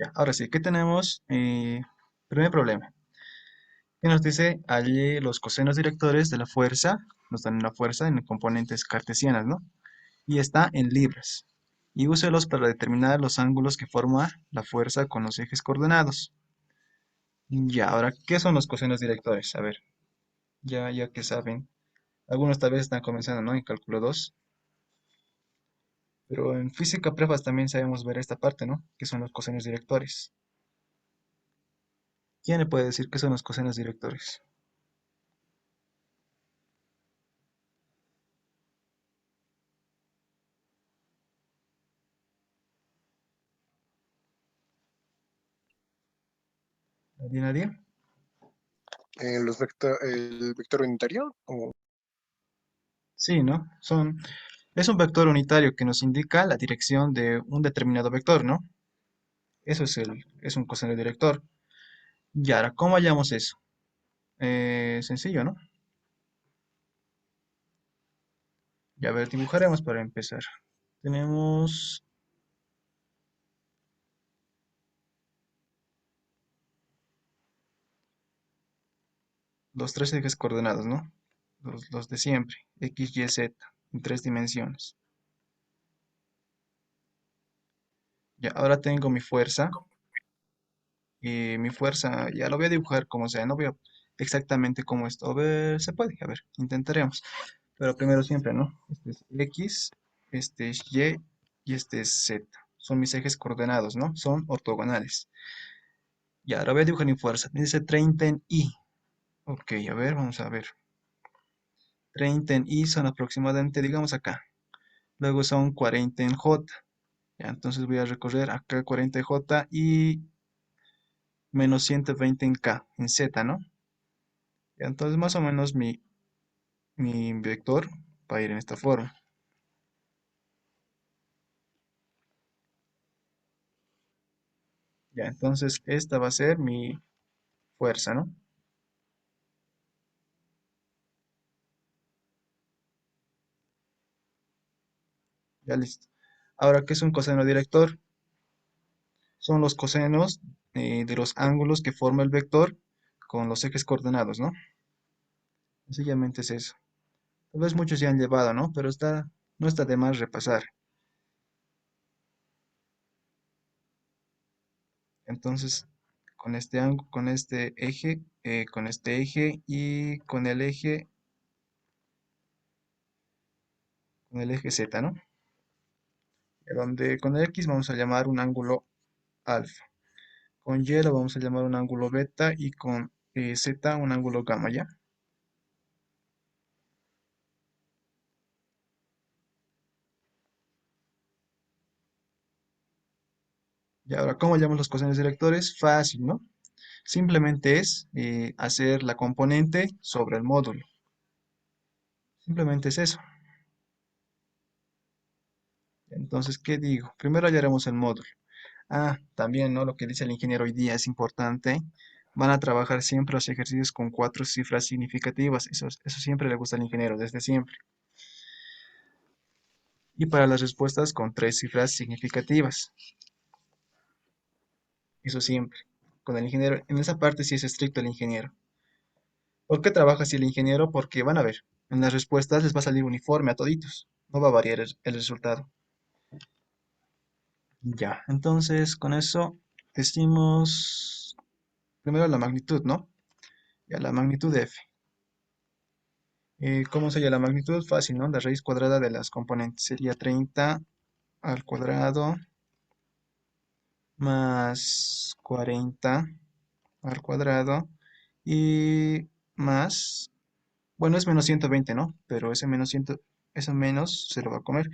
Ya, ahora sí, ¿qué tenemos? Primer problema. ¿Qué nos dice? Allí los cosenos directores de la fuerza, nos dan una fuerza en componentes cartesianas, ¿no? Y está en libras. Y úselos para determinar los ángulos que forma la fuerza con los ejes coordenados. Ya, ahora, ¿qué son los cosenos directores? A ver, ya que saben. Algunos tal vez están comenzando, ¿no? En cálculo 2. Pero en física prefas también sabemos ver esta parte, ¿no? Que son los cosenos directores. ¿Quién le puede decir qué son los cosenos directores? ¿Nadie, nadie? El vector unitario, o Sí, ¿no? Es un vector unitario que nos indica la dirección de un determinado vector, ¿no? Es un coseno director. Y ahora, ¿cómo hallamos eso? Sencillo, ¿no? Ya a ver, dibujaremos para empezar. Tenemos los tres ejes coordenados, ¿no? Los de siempre, X, Y, Z, en tres dimensiones. Ya, ahora tengo mi fuerza. Y mi fuerza, ya lo voy a dibujar como sea, no veo exactamente cómo esto. A ver, se puede, a ver, intentaremos. Pero primero siempre, ¿no? Este es X, este es Y y este es Z. Son mis ejes coordenados, ¿no? Son ortogonales. Y ahora voy a dibujar mi fuerza. Dice 30 en Y. Ok, a ver, vamos a ver. 30 en Y son aproximadamente, digamos acá. Luego son 40 en J. Ya, entonces voy a recorrer acá 40 en J y menos 120 en K, en Z, ¿no? Ya, entonces más o menos mi vector va a ir en esta forma. Ya, entonces esta va a ser mi fuerza, ¿no? Ya listo. Ahora, ¿qué es un coseno director? Son los cosenos de los ángulos que forma el vector con los ejes coordenados, ¿no? Sencillamente es eso. Tal vez muchos ya han llevado, ¿no? Pero no está de más repasar. Entonces, con este eje y con el eje Z, ¿no? Donde con el X vamos a llamar un ángulo alfa. Con Y lo vamos a llamar un ángulo beta y con Z un ángulo gamma, ¿ya? Y ahora, ¿cómo llamamos los cosenos directores? Fácil, ¿no? Simplemente es hacer la componente sobre el módulo. Simplemente es eso. Entonces, ¿qué digo? Primero hallaremos el módulo. Ah, también, ¿no? Lo que dice el ingeniero hoy día es importante. Van a trabajar siempre los ejercicios con cuatro cifras significativas. Eso siempre le gusta al ingeniero, desde siempre. Y para las respuestas con tres cifras significativas. Eso siempre. Con el ingeniero, en esa parte sí es estricto el ingeniero. ¿Por qué trabaja así el ingeniero? Porque van a ver, en las respuestas les va a salir uniforme a toditos. No va a variar el resultado. Ya, entonces con eso decimos primero la magnitud, ¿no? Ya, la magnitud de f. ¿Cómo sería la magnitud? Fácil, ¿no? La raíz cuadrada de las componentes sería 30 al cuadrado más 40 al cuadrado y más, bueno, es menos 120, ¿no? Pero ese menos se lo va a comer.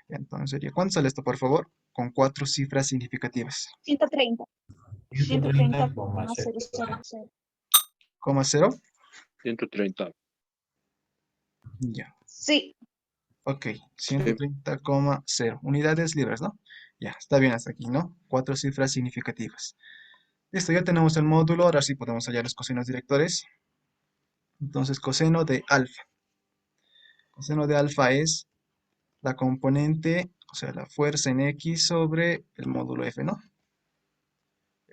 Entonces sería, ¿cuánto sale esto, por favor? Con cuatro cifras significativas. 130. 130,0. 130,000. ¿Coma cero? 130. Ya. Sí, Ok, Sí. 130,0. Unidades libres, ¿no? Ya, está bien hasta aquí, ¿no? Cuatro cifras significativas. Listo, ya tenemos el módulo, ahora sí podemos hallar los cosenos directores. Entonces, coseno de alfa. Coseno de alfa es la componente, o sea, la fuerza en X sobre el módulo F, ¿no?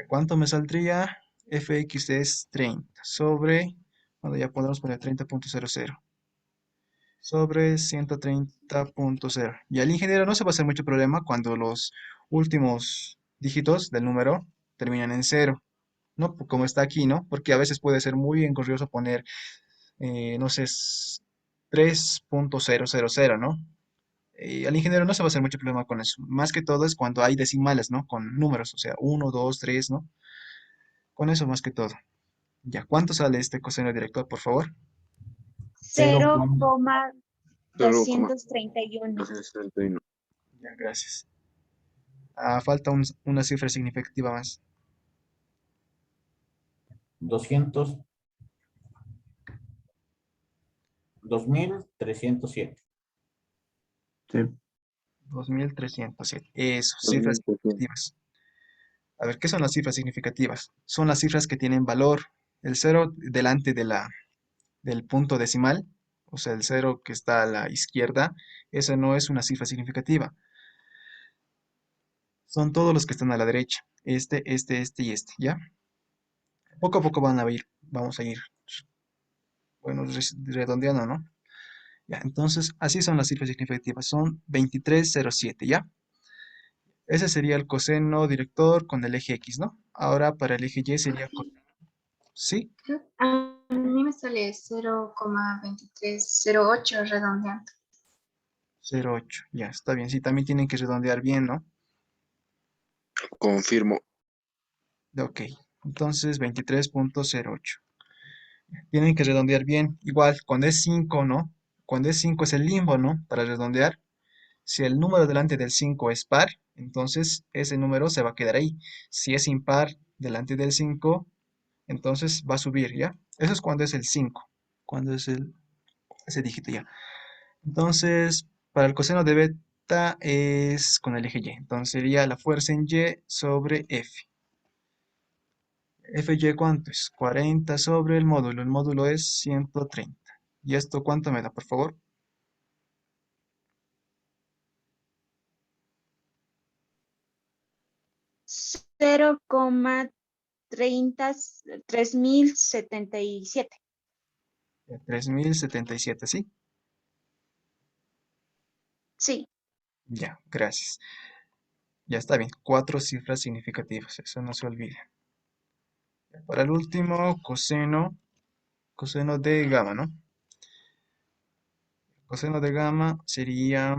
¿Cuánto me saldría? Fx es 30 sobre, bueno, ya podemos poner 30,00 sobre 130,0. Y al ingeniero no se va a hacer mucho problema cuando los últimos dígitos del número terminan en cero, ¿no? Como está aquí, ¿no? Porque a veces puede ser muy engorrioso poner, no sé, 3,000, ¿no? Al ingeniero no se va a hacer mucho problema con eso. Más que todo es cuando hay decimales, ¿no? Con números, o sea, uno, 2, 3, ¿no? Con eso más que todo. Ya, ¿cuánto sale este coseno director, por favor? Cero Cero coma coma 231. 0,231. Ya, gracias. Falta una cifra significativa más. 200, 2307. Sí, 2,307. Eso, cifras 2300. significativas. A ver, ¿qué son las cifras significativas? Son las cifras que tienen valor. El cero delante del punto decimal, o sea, el cero que está a la izquierda, esa no es una cifra significativa. Son todos los que están a la derecha. Este y este, ¿ya? Poco a poco vamos a ir, bueno, redondeando, ¿no? Ya, entonces, así son las cifras significativas. Son 2307, ¿ya? Ese sería el coseno director con el eje X, ¿no? Ahora para el eje Y sería, sí, A mí me sale 0,2308 redondeando. 0,8. Ya, está bien. Sí, también tienen que redondear bien, ¿no? Confirmo. Ok, entonces 23,08. Tienen que redondear bien. Igual, cuando es 5, ¿no? Cuando es 5 es el limbo, ¿no? Para redondear. Si el número delante del 5 es par, entonces ese número se va a quedar ahí. Si es impar delante del 5, entonces va a subir, ¿ya? Eso es cuando es el 5, cuando es ese dígito, ¿ya? Entonces, para el coseno de beta es con el eje Y. Entonces sería la fuerza en Y sobre F. ¿Fy cuánto es? 40 sobre el módulo. El módulo es 130. ¿Y esto cuánto me da, por favor? 0,3077. 3077, ¿sí? Sí. Ya, gracias. Ya está bien. Cuatro cifras significativas. Eso no se olvide. Para el último, coseno de gamma, ¿no? Coseno de gamma sería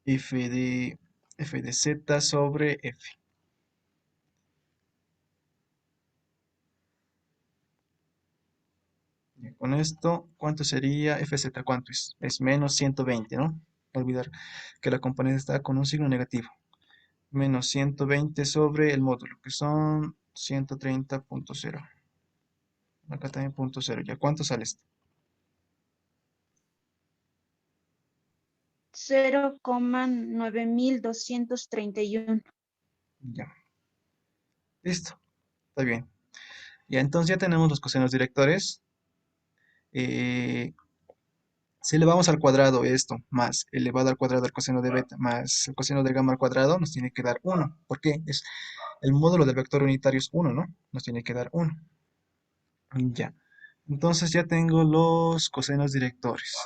f de z sobre f. Y con esto, ¿cuánto sería fz? ¿Cuánto es? Es menos 120, ¿no? No olvidar que la componente está con un signo negativo. Menos 120 sobre el módulo, que son 130,0. Acá también punto cero. ¿Ya cuánto sale esto? 0,9231. Ya, listo. Está bien. Ya, entonces ya tenemos los cosenos directores. Eh, Si elevamos al cuadrado esto, más elevado al cuadrado del coseno de beta, más el coseno de gamma al cuadrado, nos tiene que dar 1. ¿Por qué? El módulo del vector unitario es 1, ¿no? Nos tiene que dar 1. Ya. Entonces ya tengo los cosenos directores.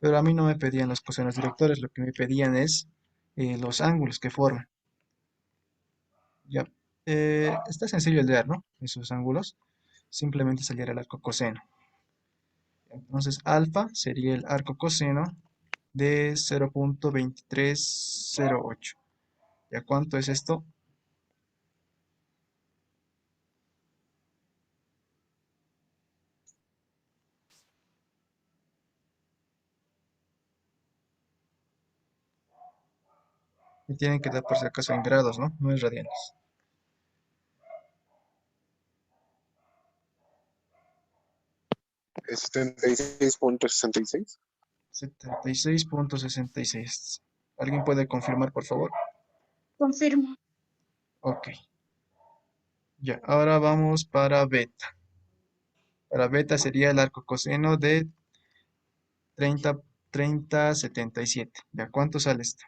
Pero a mí no me pedían los cosenos directores, lo que me pedían es los ángulos que forman. Ya. Está sencillo el ver, ¿no? Esos ángulos. Simplemente salir el arco coseno. Entonces alfa sería el arco coseno de 0,2308. ¿Ya cuánto es esto? Me tienen que dar por si acaso en grados, ¿no? No es radianes. Es 76,66. 76,66. ¿Alguien puede confirmar, por favor? Confirmo. Ok. Ya, ahora vamos para beta. Para beta sería el arco coseno de 30,77. ¿Ya cuánto sale esto?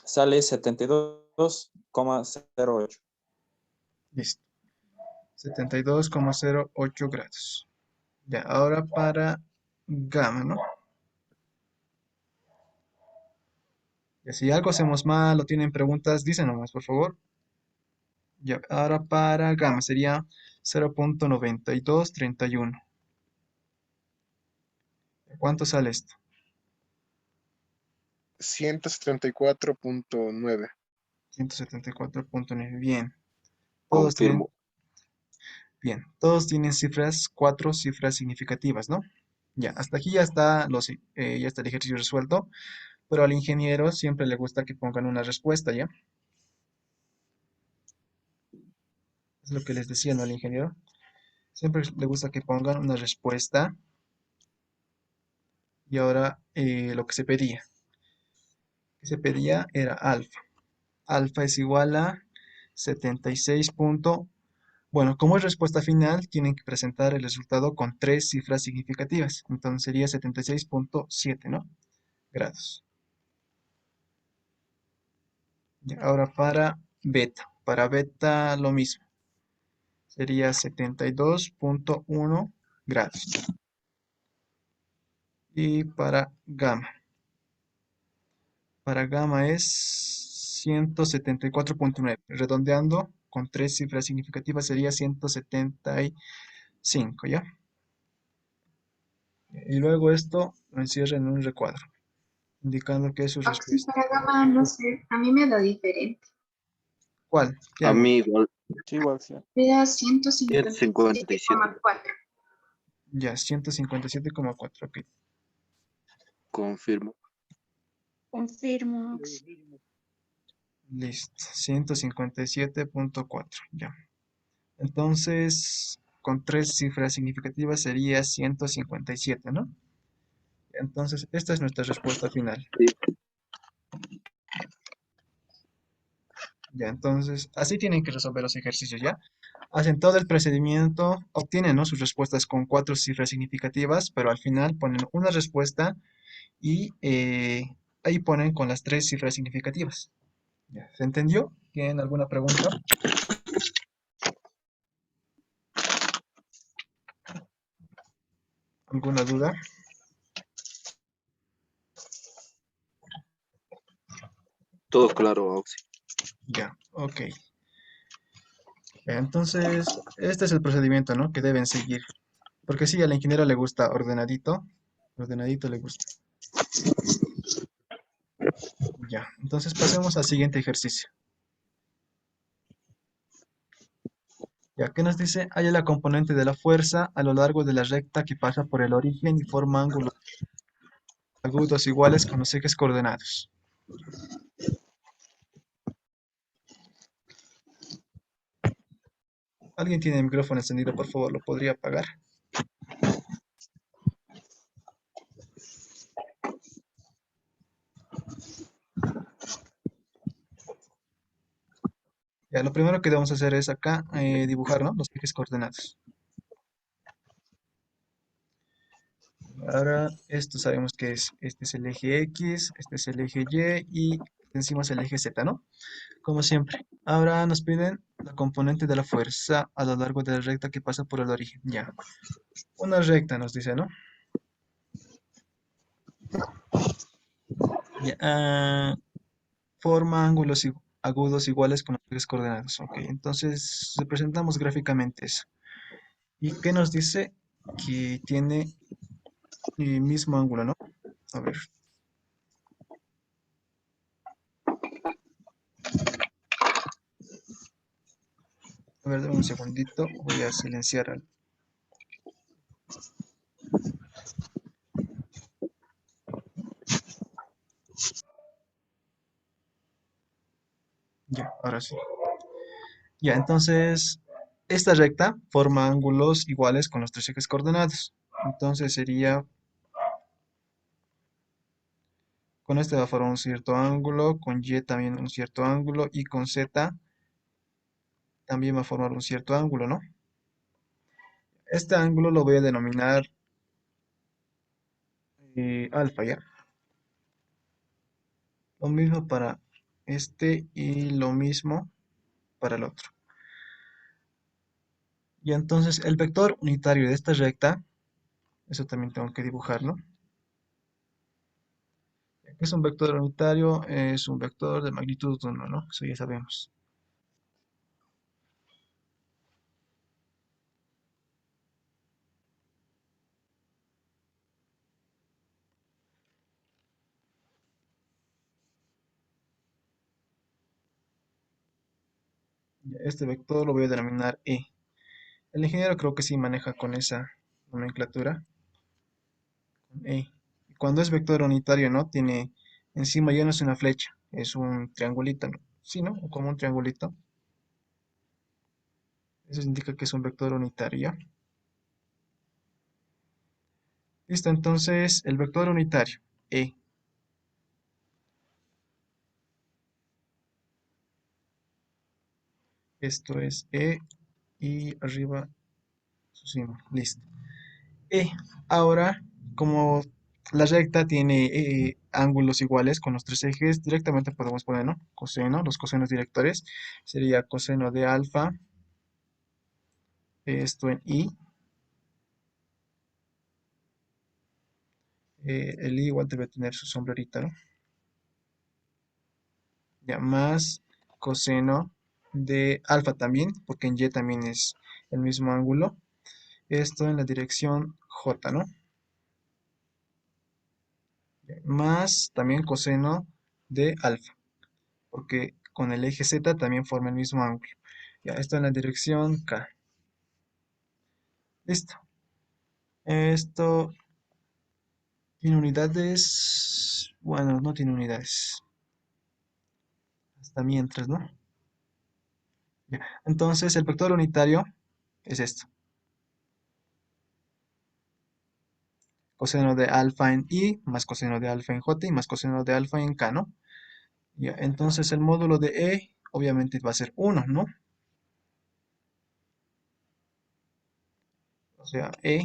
sale 72,08. Listo. 72,08 grados. Ya, ahora para gamma, ¿no? Ya, si algo hacemos mal o tienen preguntas, dicen nomás, por favor. Ya, ahora para gamma sería 0,9231. ¿Cuánto sale esto? 174.9. 174,9. Bien. Confirmo. Todos tienen cifras, 4 cifras significativas, ¿no? Ya, hasta aquí ya está, ya está el ejercicio resuelto, pero al ingeniero siempre le gusta que pongan una respuesta, ¿ya? Es lo que les decía, ¿no? Al ingeniero. Siempre le gusta que pongan una respuesta y ahora lo que se pedía. Que se pedía era alfa. Alfa es igual a 76 Bueno, como es respuesta final, tienen que presentar el resultado con 3 cifras significativas. Entonces sería 76,7, ¿no? Grados. Y ahora para beta lo mismo. Sería 72,1 grados. Y para gamma es 174,9. Redondeando con 3 cifras significativas sería 175, ¿ya? Y luego esto lo encierra en un recuadro, indicando que es su Sí, respuesta. para gama, no sé, a mí me da diferente. ¿Cuál? ¿Qué A hago? mí igual, Sí, igual, sí. Me da 157. 157,4. Ya, 157,4. Ok. Confirmo. Confirmo. Listo. 157,4. Ya. Entonces, con 3 cifras significativas sería 157, ¿no? Entonces, esta es nuestra respuesta final. Sí. Ya, entonces, así tienen que resolver los ejercicios, ¿ya? Hacen todo el procedimiento, obtienen, ¿no?, sus respuestas con 4 cifras significativas, pero al final ponen una respuesta y ahí ponen con las 3 cifras significativas. Ya, ¿se entendió? ¿Tienen alguna pregunta? ¿Alguna duda? Todo claro, Auxi. Ya, ok. Ya, entonces, este es el procedimiento, ¿no?, que deben seguir. Porque sí, al ingeniero le gusta ordenadito. Ordenadito le gusta. Ya, entonces pasemos al siguiente ejercicio. Ya, ¿qué nos dice? Halla la componente de la fuerza a lo largo de la recta que pasa por el origen y forma ángulos agudos iguales con los ejes coordenados. ¿Alguien tiene el micrófono encendido? Por favor, ¿lo podría apagar? Ya, lo primero que debemos hacer es acá dibujar, ¿no?, los ejes coordenados. Ahora, esto sabemos que es, este es el eje X, este es el eje Y y encima es el eje Z, ¿no? Como siempre. Ahora nos piden la componente de la fuerza a lo largo de la recta que pasa por el origen. Ya. Una recta nos dice, ¿no? Ya, forma ángulos agudos iguales con los ejes coordenados. Ok, entonces representamos gráficamente eso. ¿Y qué nos dice? Que tiene el mismo ángulo, ¿no? A ver. A ver, dame un segundito. Voy a silenciar al... Ya, ahora sí. Ya, entonces, esta recta forma ángulos iguales con los 3 ejes coordenados. Entonces sería, con este va a formar un cierto ángulo, con Y también un cierto ángulo y con Z también va a formar un cierto ángulo, ¿no? Este ángulo lo voy a denominar alfa, ¿ya? Lo mismo para este y lo mismo para el otro. Y entonces el vector unitario de esta recta, eso también tengo que dibujarlo. Es un vector unitario, es un vector de magnitud 1, ¿no? Eso ya sabemos. Este vector lo voy a denominar E. El ingeniero creo que sí maneja con esa nomenclatura, con E. Y cuando es vector unitario, ¿no? Tiene encima ya no es una flecha, es un triangulito, ¿no? Sí, ¿no? O como un triangulito. Eso indica que es un vector unitario. Listo, entonces el vector unitario, E. Esto es E y arriba su símbolo. Listo. E. Ahora, como la recta tiene ángulos iguales con los tres ejes, directamente podemos poner, ¿no? Coseno, los cosenos directores. Sería coseno de alfa, esto en I. El I igual debe tener su sombrerita, ¿no? Ya, más coseno de alfa también, porque en Y también es el mismo ángulo. Esto en la dirección J, ¿no? Más también coseno de alfa, porque con el eje Z también forma el mismo ángulo. Ya, esto en la dirección K. Listo. Esto tiene unidades. Bueno, no tiene unidades. Hasta mientras, ¿no? Ya. Entonces, el vector unitario es esto. Coseno de alfa en I, más coseno de alfa en J y más coseno de alfa en K, ¿no? Ya, entonces el módulo de E obviamente va a ser 1, ¿no? O sea, E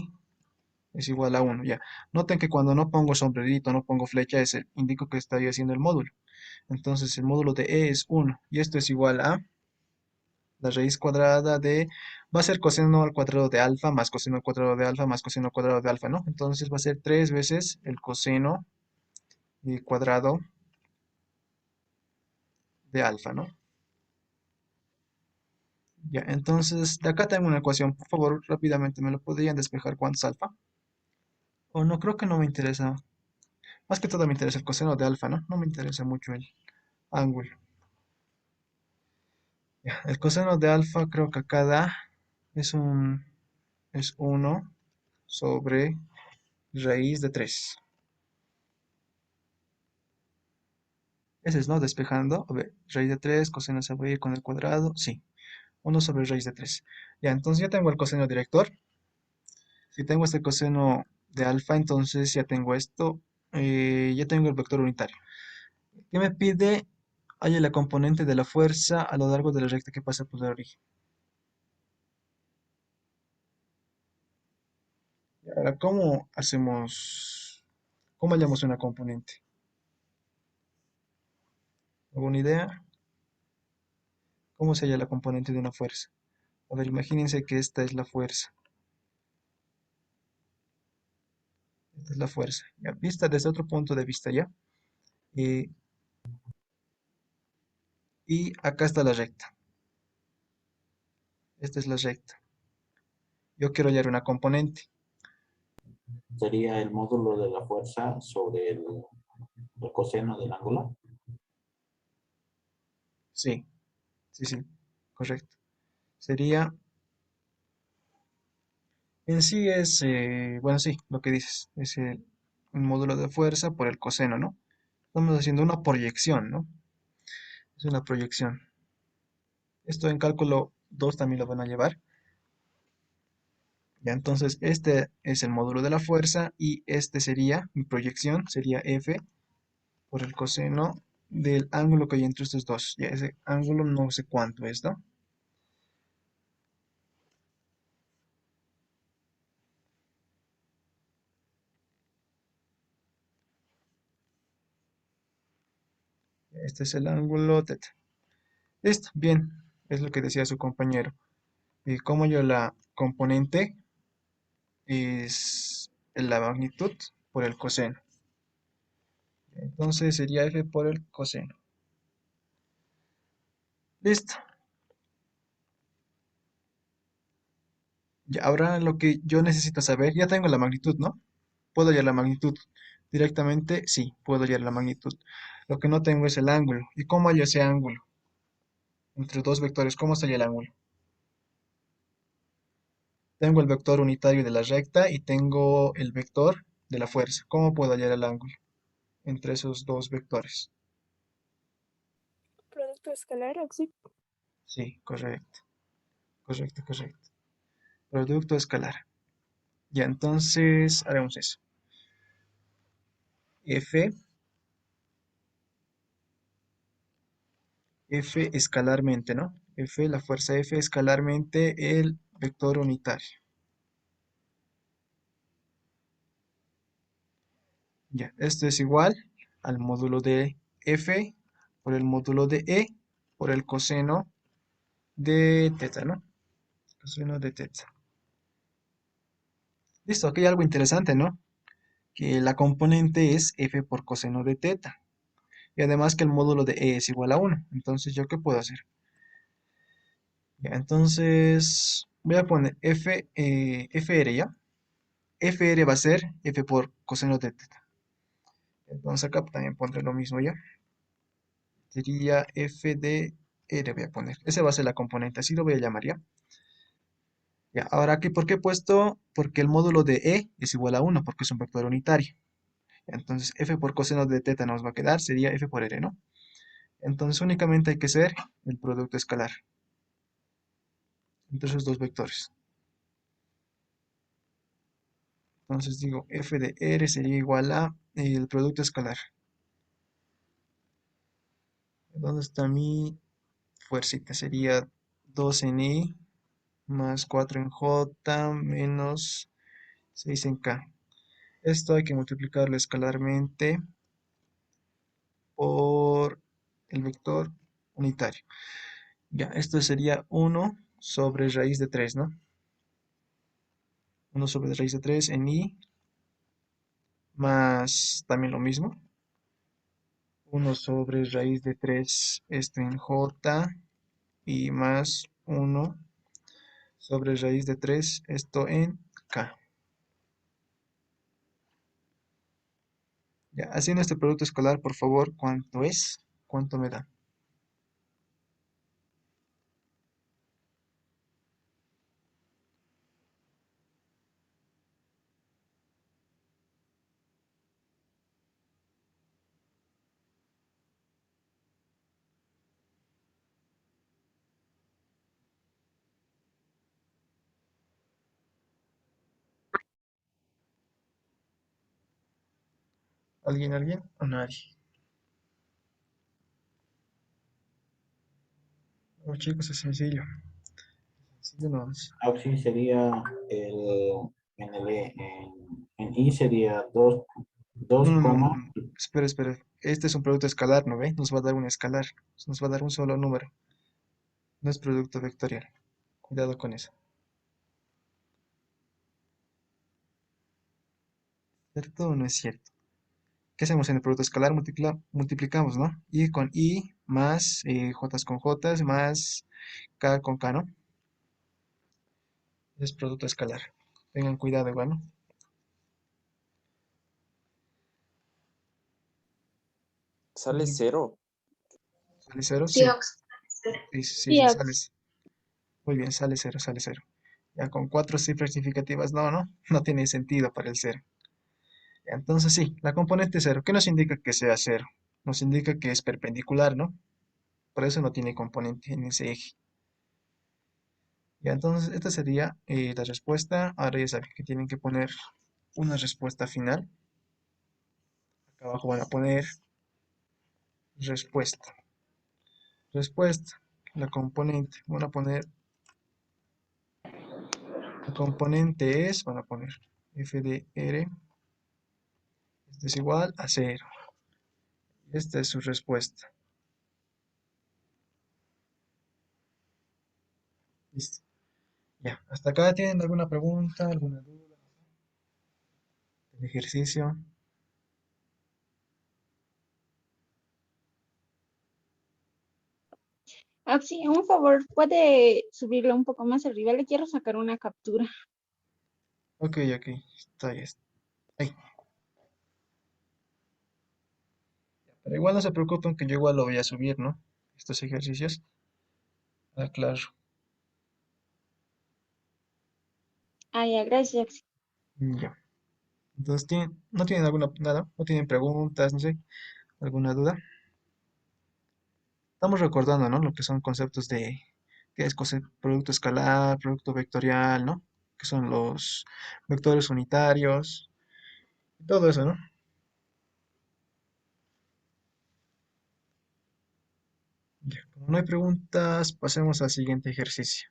es igual a 1, ya. Noten que cuando no pongo sombrerito, no pongo flecha, indico que estoy haciendo el módulo. Entonces el módulo de E es 1 y esto es igual a la raíz cuadrada de, va a ser coseno al cuadrado de alfa más coseno al cuadrado de alfa más coseno al cuadrado de alfa, ¿no? Entonces va a ser 3 veces el coseno y cuadrado de alfa, ¿no? Ya, entonces de acá tengo una ecuación, por favor, rápidamente me lo podrían despejar cuánto es alfa. O no, creo que no me interesa. Más que todo me interesa el coseno de alfa, ¿no? No me interesa mucho el ángulo. Ya, el coseno de alfa creo que acá da es 1 sobre raíz de 3. Ese es, ¿no? Despejando. A ver, raíz de 3, coseno se va a ir con el cuadrado. Sí, 1 sobre raíz de 3. Ya, entonces ya tengo el coseno director. Si tengo este coseno de alfa, entonces ya tengo esto. Ya tengo el vector unitario. ¿Qué me pide? Halla la componente de la fuerza a lo largo de la recta que pasa por el origen. Y ahora, ¿cómo hacemos? ¿Cómo hallamos una componente? ¿Alguna idea? ¿Cómo se halla la componente de una fuerza? A ver, imagínense que esta es la fuerza. Esta es la fuerza. Ya, vista desde otro punto de vista, ¿ya? Eh, y acá está la recta. Esta es la recta. Yo quiero hallar una componente. Sería el módulo de la fuerza sobre el coseno del ángulo. Sí, sí, sí, correcto. Sería, en sí es, bueno, sí, lo que dices, es un módulo de fuerza por el coseno, ¿no? Estamos haciendo una proyección, ¿no? Es una proyección. Esto en cálculo 2 también lo van a llevar. Ya, entonces este es el módulo de la fuerza y este sería, mi proyección sería F por el coseno del ángulo que hay entre estos dos. Ya, ese ángulo no sé cuánto es, ¿no? Este es el ángulo teta. Listo, bien. Es lo que decía su compañero. Y como yo la componente es la magnitud por el coseno. Entonces sería f por el coseno. Listo. Ya, ahora lo que yo necesito saber, ya tengo la magnitud, ¿no? ¿Puedo hallar la magnitud directamente? Sí, puedo hallar la magnitud. Lo que no tengo es el ángulo. ¿Y cómo hallo ese ángulo? Entre dos vectores, ¿cómo se halla el ángulo? Tengo el vector unitario de la recta y tengo el vector de la fuerza. ¿Cómo puedo hallar el ángulo entre esos dos vectores? Producto escalar, Oxy. Sí, correcto. Correcto, correcto. Producto escalar. Ya, entonces haremos eso. F escalarmente, ¿no? La fuerza F escalarmente el vector unitario. Ya, esto es igual al módulo de F por el módulo de E por el coseno de teta, ¿no? Coseno de teta. Listo, aquí hay algo interesante, ¿no? Que la componente es F por coseno de teta. Y además que el módulo de E es igual a 1. Entonces, ¿yo qué puedo hacer? Ya, entonces, voy a poner FR, ¿ya? FR va a ser F por coseno de teta. Entonces acá también pondré lo mismo, ¿ya? Sería F de R, voy a poner. Esa va a ser la componente, así lo voy a llamar, ¿ya? Ya, ahora, ¿por qué he puesto? Porque el módulo de E es igual a 1, porque es un vector unitario. Entonces, F por coseno de teta nos va a quedar, sería F por R, ¿no? Entonces, únicamente hay que hacer el producto escalar entre esos dos vectores. Entonces digo, F de R sería igual a el producto escalar. ¿Dónde está mi fuercita? Sería 2 en I más 4 en J menos 6 en K. Esto hay que multiplicarlo escalarmente por el vector unitario. Ya, esto sería 1 sobre raíz de 3, ¿no? 1 sobre raíz de 3 en I más también lo mismo. 1 sobre raíz de 3 esto en J y más 1 sobre raíz de 3 esto en K. Ya, haciendo este producto escalar, por favor, ¿cuánto es? ¿Cuánto me da? ¿Alguien, alguien? ¿O nadie? No, chicos, es sencillo. Sencillo no es. Oxy sería en I sería 2, No, 2, no, no, no, no. Espera, espera. Este es un producto escalar, ¿no ve? Nos va a dar un escalar. Nos va a dar un solo número. No es producto vectorial. Cuidado con eso. ¿Cierto o no es cierto? ¿Qué hacemos en el producto escalar? Multiplicamos, ¿no? I con I más J con J más K con K, ¿no? Es producto escalar. Tengan cuidado igual, ¿no? Sale cero. ¿Sale cero? Sí, Sí. Ox. Sí, sí, Sí, sí, sale. Ox. Muy bien, sale cero, sale cero. Ya con cuatro cifras significativas, no, no, no tiene sentido para el cero. Entonces sí, la componente cero, ¿qué nos indica que sea cero? Nos indica que es perpendicular, ¿no? Por eso no tiene componente en ese eje. Ya, entonces esta sería la respuesta. Ahora ya saben que tienen que poner una respuesta final. Acá abajo van a poner respuesta. Respuesta, la componente. Van a poner, la componente es, van a poner f de r, esto es igual a cero. Esta es su respuesta. Ya, ¿hasta acá tienen alguna pregunta, alguna duda del ejercicio? Sí, un favor, puede subirlo un poco más arriba. Le quiero sacar una captura. Ok, ok, está ahí. Ahí. Pero igual no se preocupen que yo igual lo voy a subir, ¿no? Estos ejercicios. Ah, claro. Ah, ya, gracias. Ya. Entonces, ¿no tienen alguna, nada? ¿No tienen preguntas, no sé, alguna duda? Estamos recordando, ¿no? Lo que son conceptos de, qué es producto escalar, producto vectorial, ¿no? Que son los vectores unitarios, todo eso, ¿no? Ya, como no hay preguntas, pasemos al siguiente ejercicio.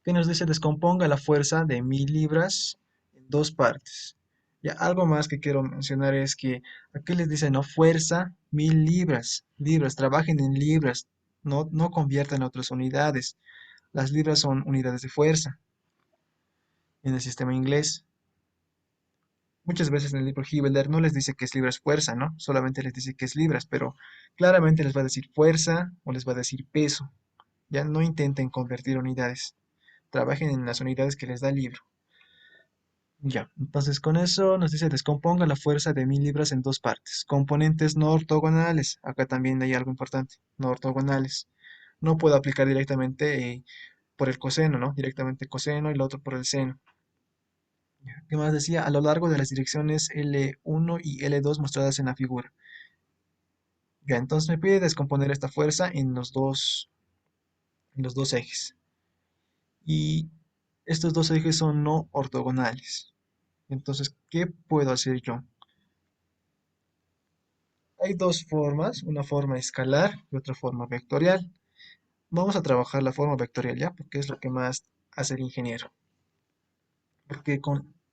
¿Qué nos dice? Descomponga la fuerza de 1000 libras en dos partes. Ya, algo más que quiero mencionar es que aquí les dice, no, fuerza 1000 libras, libras, trabajen en libras, no conviertan a otras unidades. Las libras son unidades de fuerza en el sistema inglés. Muchas veces en el libro Hibbeler no les dice que es libras fuerza, ¿no? Solamente les dice que es libras, pero claramente les va a decir fuerza o les va a decir peso. Ya no intenten convertir unidades. Trabajen en las unidades que les da el libro. Ya, entonces con eso nos dice descomponga la fuerza de 1000 libras en dos partes. Componentes no ortogonales. Acá también hay algo importante. No ortogonales. No puedo aplicar directamente por el coseno, ¿no? Directamente coseno y lo otro por el seno. Ya, ¿qué más decía? A lo largo de las direcciones L1 y L2 mostradas en la figura. Ya, entonces me pide descomponer esta fuerza en los dos ejes. Y estos dos ejes son no ortogonales. Entonces, ¿qué puedo hacer yo? Hay dos formas, una forma escalar y otra forma vectorial. Vamos a trabajar la forma vectorial ya, porque es lo que más hace el ingeniero. Porque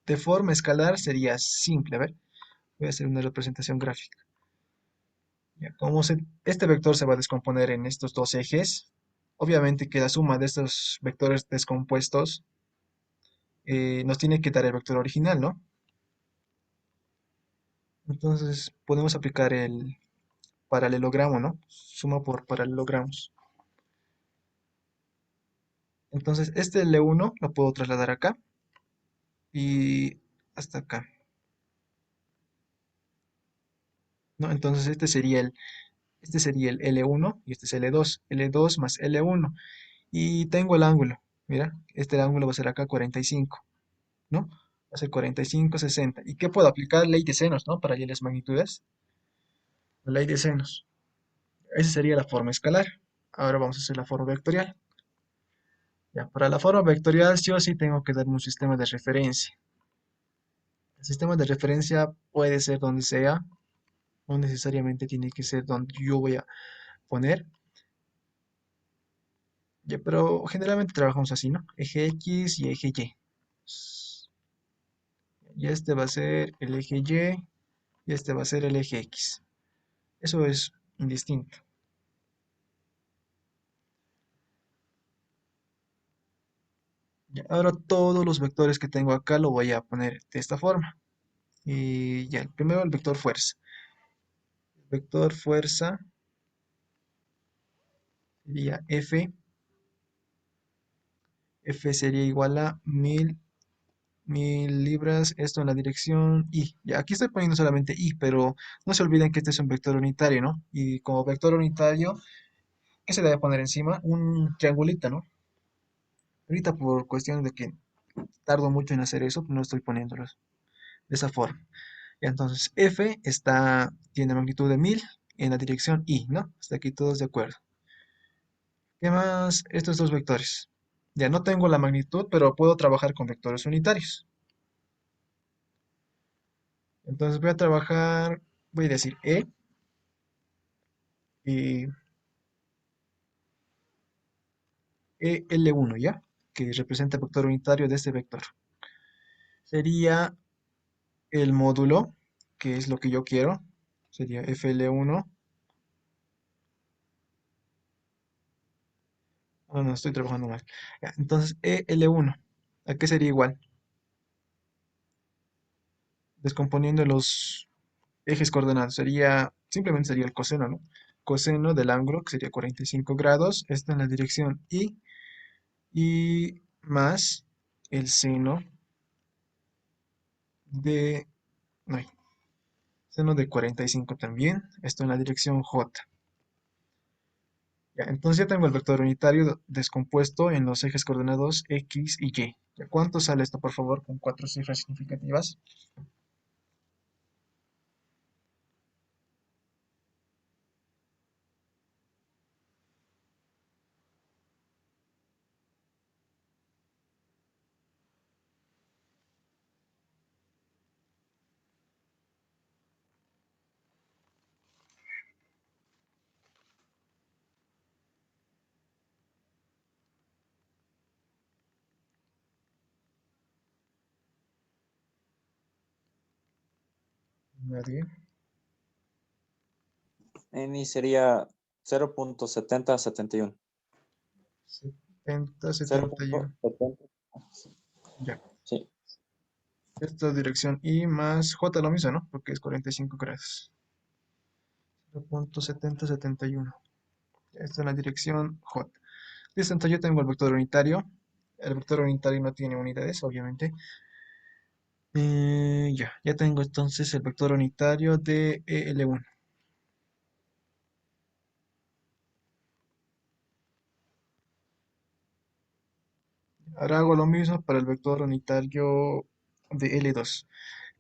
de forma escalar sería simple. A ver, voy a hacer una representación gráfica. Ya, este vector se va a descomponer en estos dos ejes, obviamente que la suma de estos vectores descompuestos nos tiene que dar el vector original, ¿no? Entonces podemos aplicar el paralelogramo, ¿no? Suma por paralelogramos. Entonces este L1 lo puedo trasladar acá y hasta acá, ¿no? Entonces este sería el L1 y este es L2, L2 más L1. Y tengo el ángulo, mira, este ángulo va a ser acá 45, ¿no? Va a ser 45, 60. ¿Y qué puedo aplicar? Ley de senos, ¿no? Para las magnitudes. La ley de senos. Esa sería la forma escalar. Ahora vamos a hacer la forma vectorial. Ya, para la forma vectorial sí o sí tengo que darme un sistema de referencia. El sistema de referencia puede ser donde sea, no necesariamente tiene que ser donde yo voy a poner. Ya, pero generalmente trabajamos así, ¿no? Eje X y eje Y. Y este va a ser el eje Y y este va a ser el eje X. Eso es indistinto. Ya, ahora todos los vectores que tengo acá lo voy a poner de esta forma. Y ya, primero el vector fuerza. El vector fuerza sería F. F sería igual a 1000 libras, esto en la dirección I. Ya, aquí estoy poniendo solamente I, pero no se olviden que este es un vector unitario, ¿no? Y como vector unitario, ¿qué se debe poner encima? Un triangulito, ¿no? Ahorita por cuestión de que tardo mucho en hacer eso, no estoy poniéndolos de esa forma. Y entonces F tiene magnitud de 1000 en la dirección I, ¿no? Hasta aquí todos de acuerdo. ¿Qué más? Estos dos vectores. Ya no tengo la magnitud, pero puedo trabajar con vectores unitarios. Entonces voy a decir y EL1, ¿ya? Que representa el vector unitario de este vector. Sería el módulo, que es lo que yo quiero. Sería FL1 No, no, estoy trabajando mal. Ya, entonces, EL1, ¿a qué sería igual? Descomponiendo los ejes coordenados, simplemente sería el coseno, ¿no? Coseno del ángulo, que sería 45 grados, esto en la dirección y más el seno de, no, seno de 45 también, esto en la dirección J. Ya, entonces ya tengo el vector unitario descompuesto en los ejes coordenados X y Y. ¿Ya cuánto sale esto, por favor, con cuatro cifras significativas? Nadie. N sería 0.7071. 70, 71. 0.70. Ya. Sí, Esta dirección Y más J lo mismo, ¿no? Porque es 45 grados. 0.7071. Esta es la dirección J. Listo, entonces yo tengo el vector unitario. El vector unitario no tiene unidades, obviamente. Ya tengo entonces el vector unitario de EL1. Ahora hago lo mismo para el vector unitario de L2,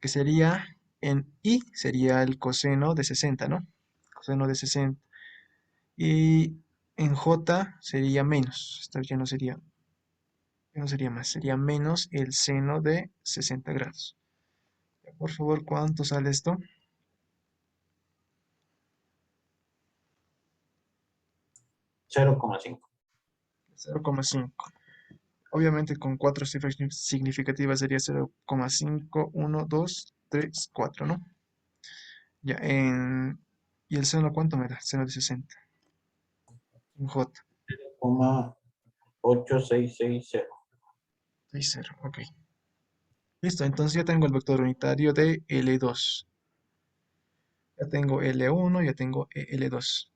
que sería en I sería el coseno de 60, ¿no? Coseno de 60. Y en J sería menos. Esta ya no sería más, sería menos el seno de 60 grados. Ya, por favor, ¿cuánto sale esto? 0,5. 0,5. Obviamente con cuatro cifras significativas sería 0,5, 1, 2, 3, 4, ¿no? Ya, ¿y el seno cuánto me da? Seno de 60. En J. 0,8660. 6, 0, ok. Listo, entonces ya tengo el vector unitario de L2. Ya tengo L1, ya tengo L2.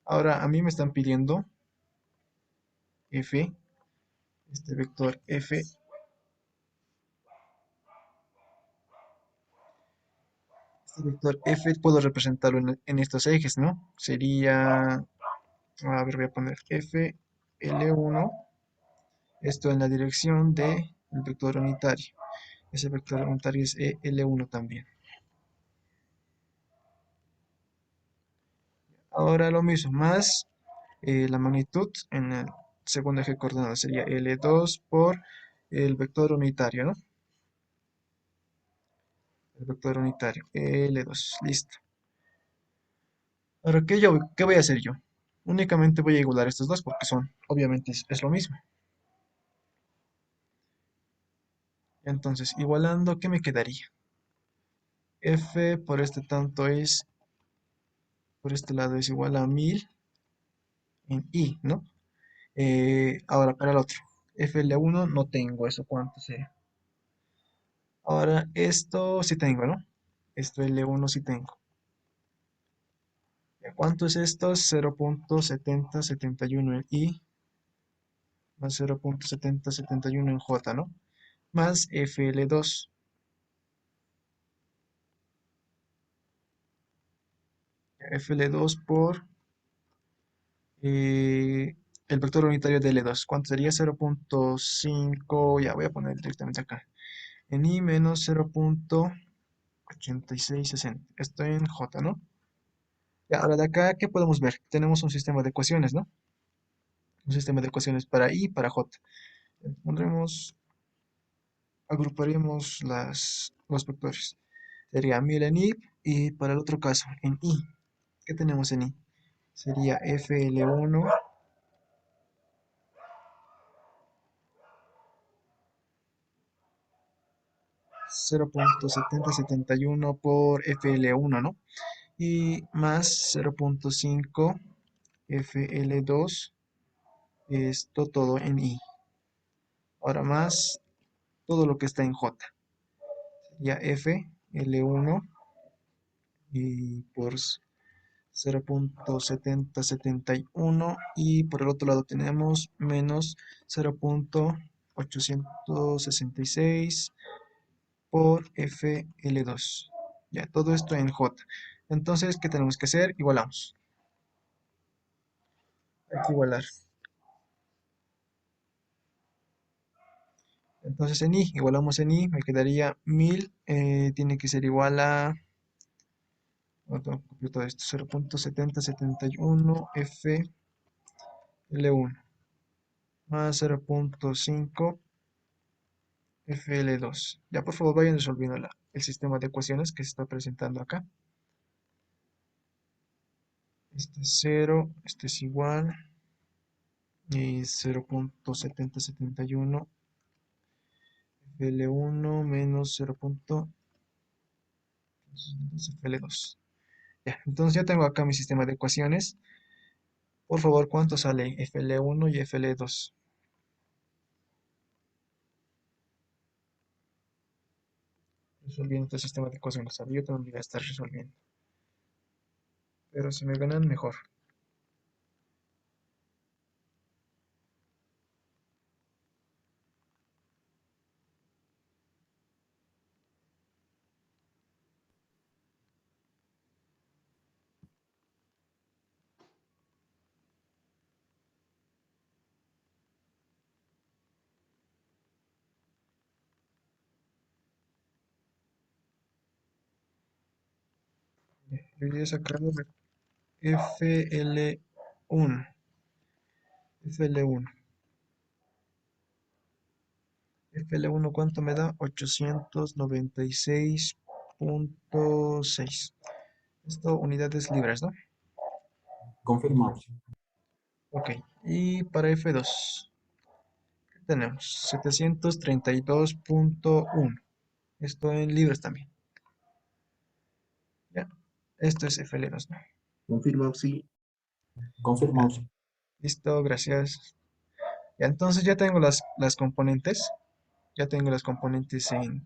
Ahora a mí me están pidiendo F, este vector F. Este vector F puedo representarlo en estos ejes, ¿no? Sería, a ver, voy a poner F, L1, esto en la dirección del vector unitario. Ese vector unitario es L1 también. Ahora lo mismo, más la magnitud en el segundo eje coordenado sería L2 por el vector unitario, ¿no? El vector unitario, L2, listo. Ahora, ¿qué voy a hacer yo? Únicamente voy a igualar estos dos porque obviamente es lo mismo. Entonces, igualando, ¿qué me quedaría? F por este tanto por este lado es igual a 1000 en I, ¿no? Ahora, para el otro, FL1 no tengo eso, ¿cuánto sería? Ahora, esto sí tengo, ¿no? Esto L1 sí tengo. ¿Ya cuánto es esto? 0.7071 en I más 0.7071 en J, ¿no? Más FL2. FL2 por eh, el vector unitario de L2. ¿Cuánto sería? 0.5, ya voy a poner directamente acá. En I menos 0.8660. Esto en J, ¿no? Ya, ahora de acá, ¿qué podemos ver? Tenemos un sistema de ecuaciones, ¿no? Un sistema de ecuaciones para I y para J. Agruparíamos los vectores. Sería 1000 en I y para el otro caso, en I. ¿Qué tenemos en I? Sería FL1 0.7071 por FL1, ¿no? y más 0.5 FL2, esto todo en I. Ahora más todo lo que está en J. Ya FL1 y por 0.7071 y por el otro lado tenemos menos 0.866 por FL2. Ya, todo esto en J. Entonces, ¿qué tenemos que hacer? Igualamos. Hay que igualar. Entonces en I, igualamos en I, me quedaría 1000, tiene que ser igual a, copio todo esto, 0.7071 FL1 más 0.5 FL2. Ya por favor vayan resolviendo el sistema de ecuaciones que se está presentando acá. Este es 0, este es igual, y 0.7071 FL1 menos 0.2 FL2. Ya, entonces ya tengo acá mi sistema de ecuaciones. Por favor, ¿cuánto sale FL1 y FL2? Resolviendo este sistema de ecuaciones. Yo también voy a estar resolviendo. Pero si me ganan, mejor. Yo ya he sacado FL1. FL1. FL1, ¿cuánto me da? 896.6. Esto, unidades libres, ¿no? Confirmamos. Ok. Y para F2, ¿qué tenemos? 732.1. Esto en libres también. Ya. Esto es FL2, ¿no? Confirma, sí. Confirmamos. Listo, gracias. Ya, entonces ya tengo las componentes. Ya tengo las componentes en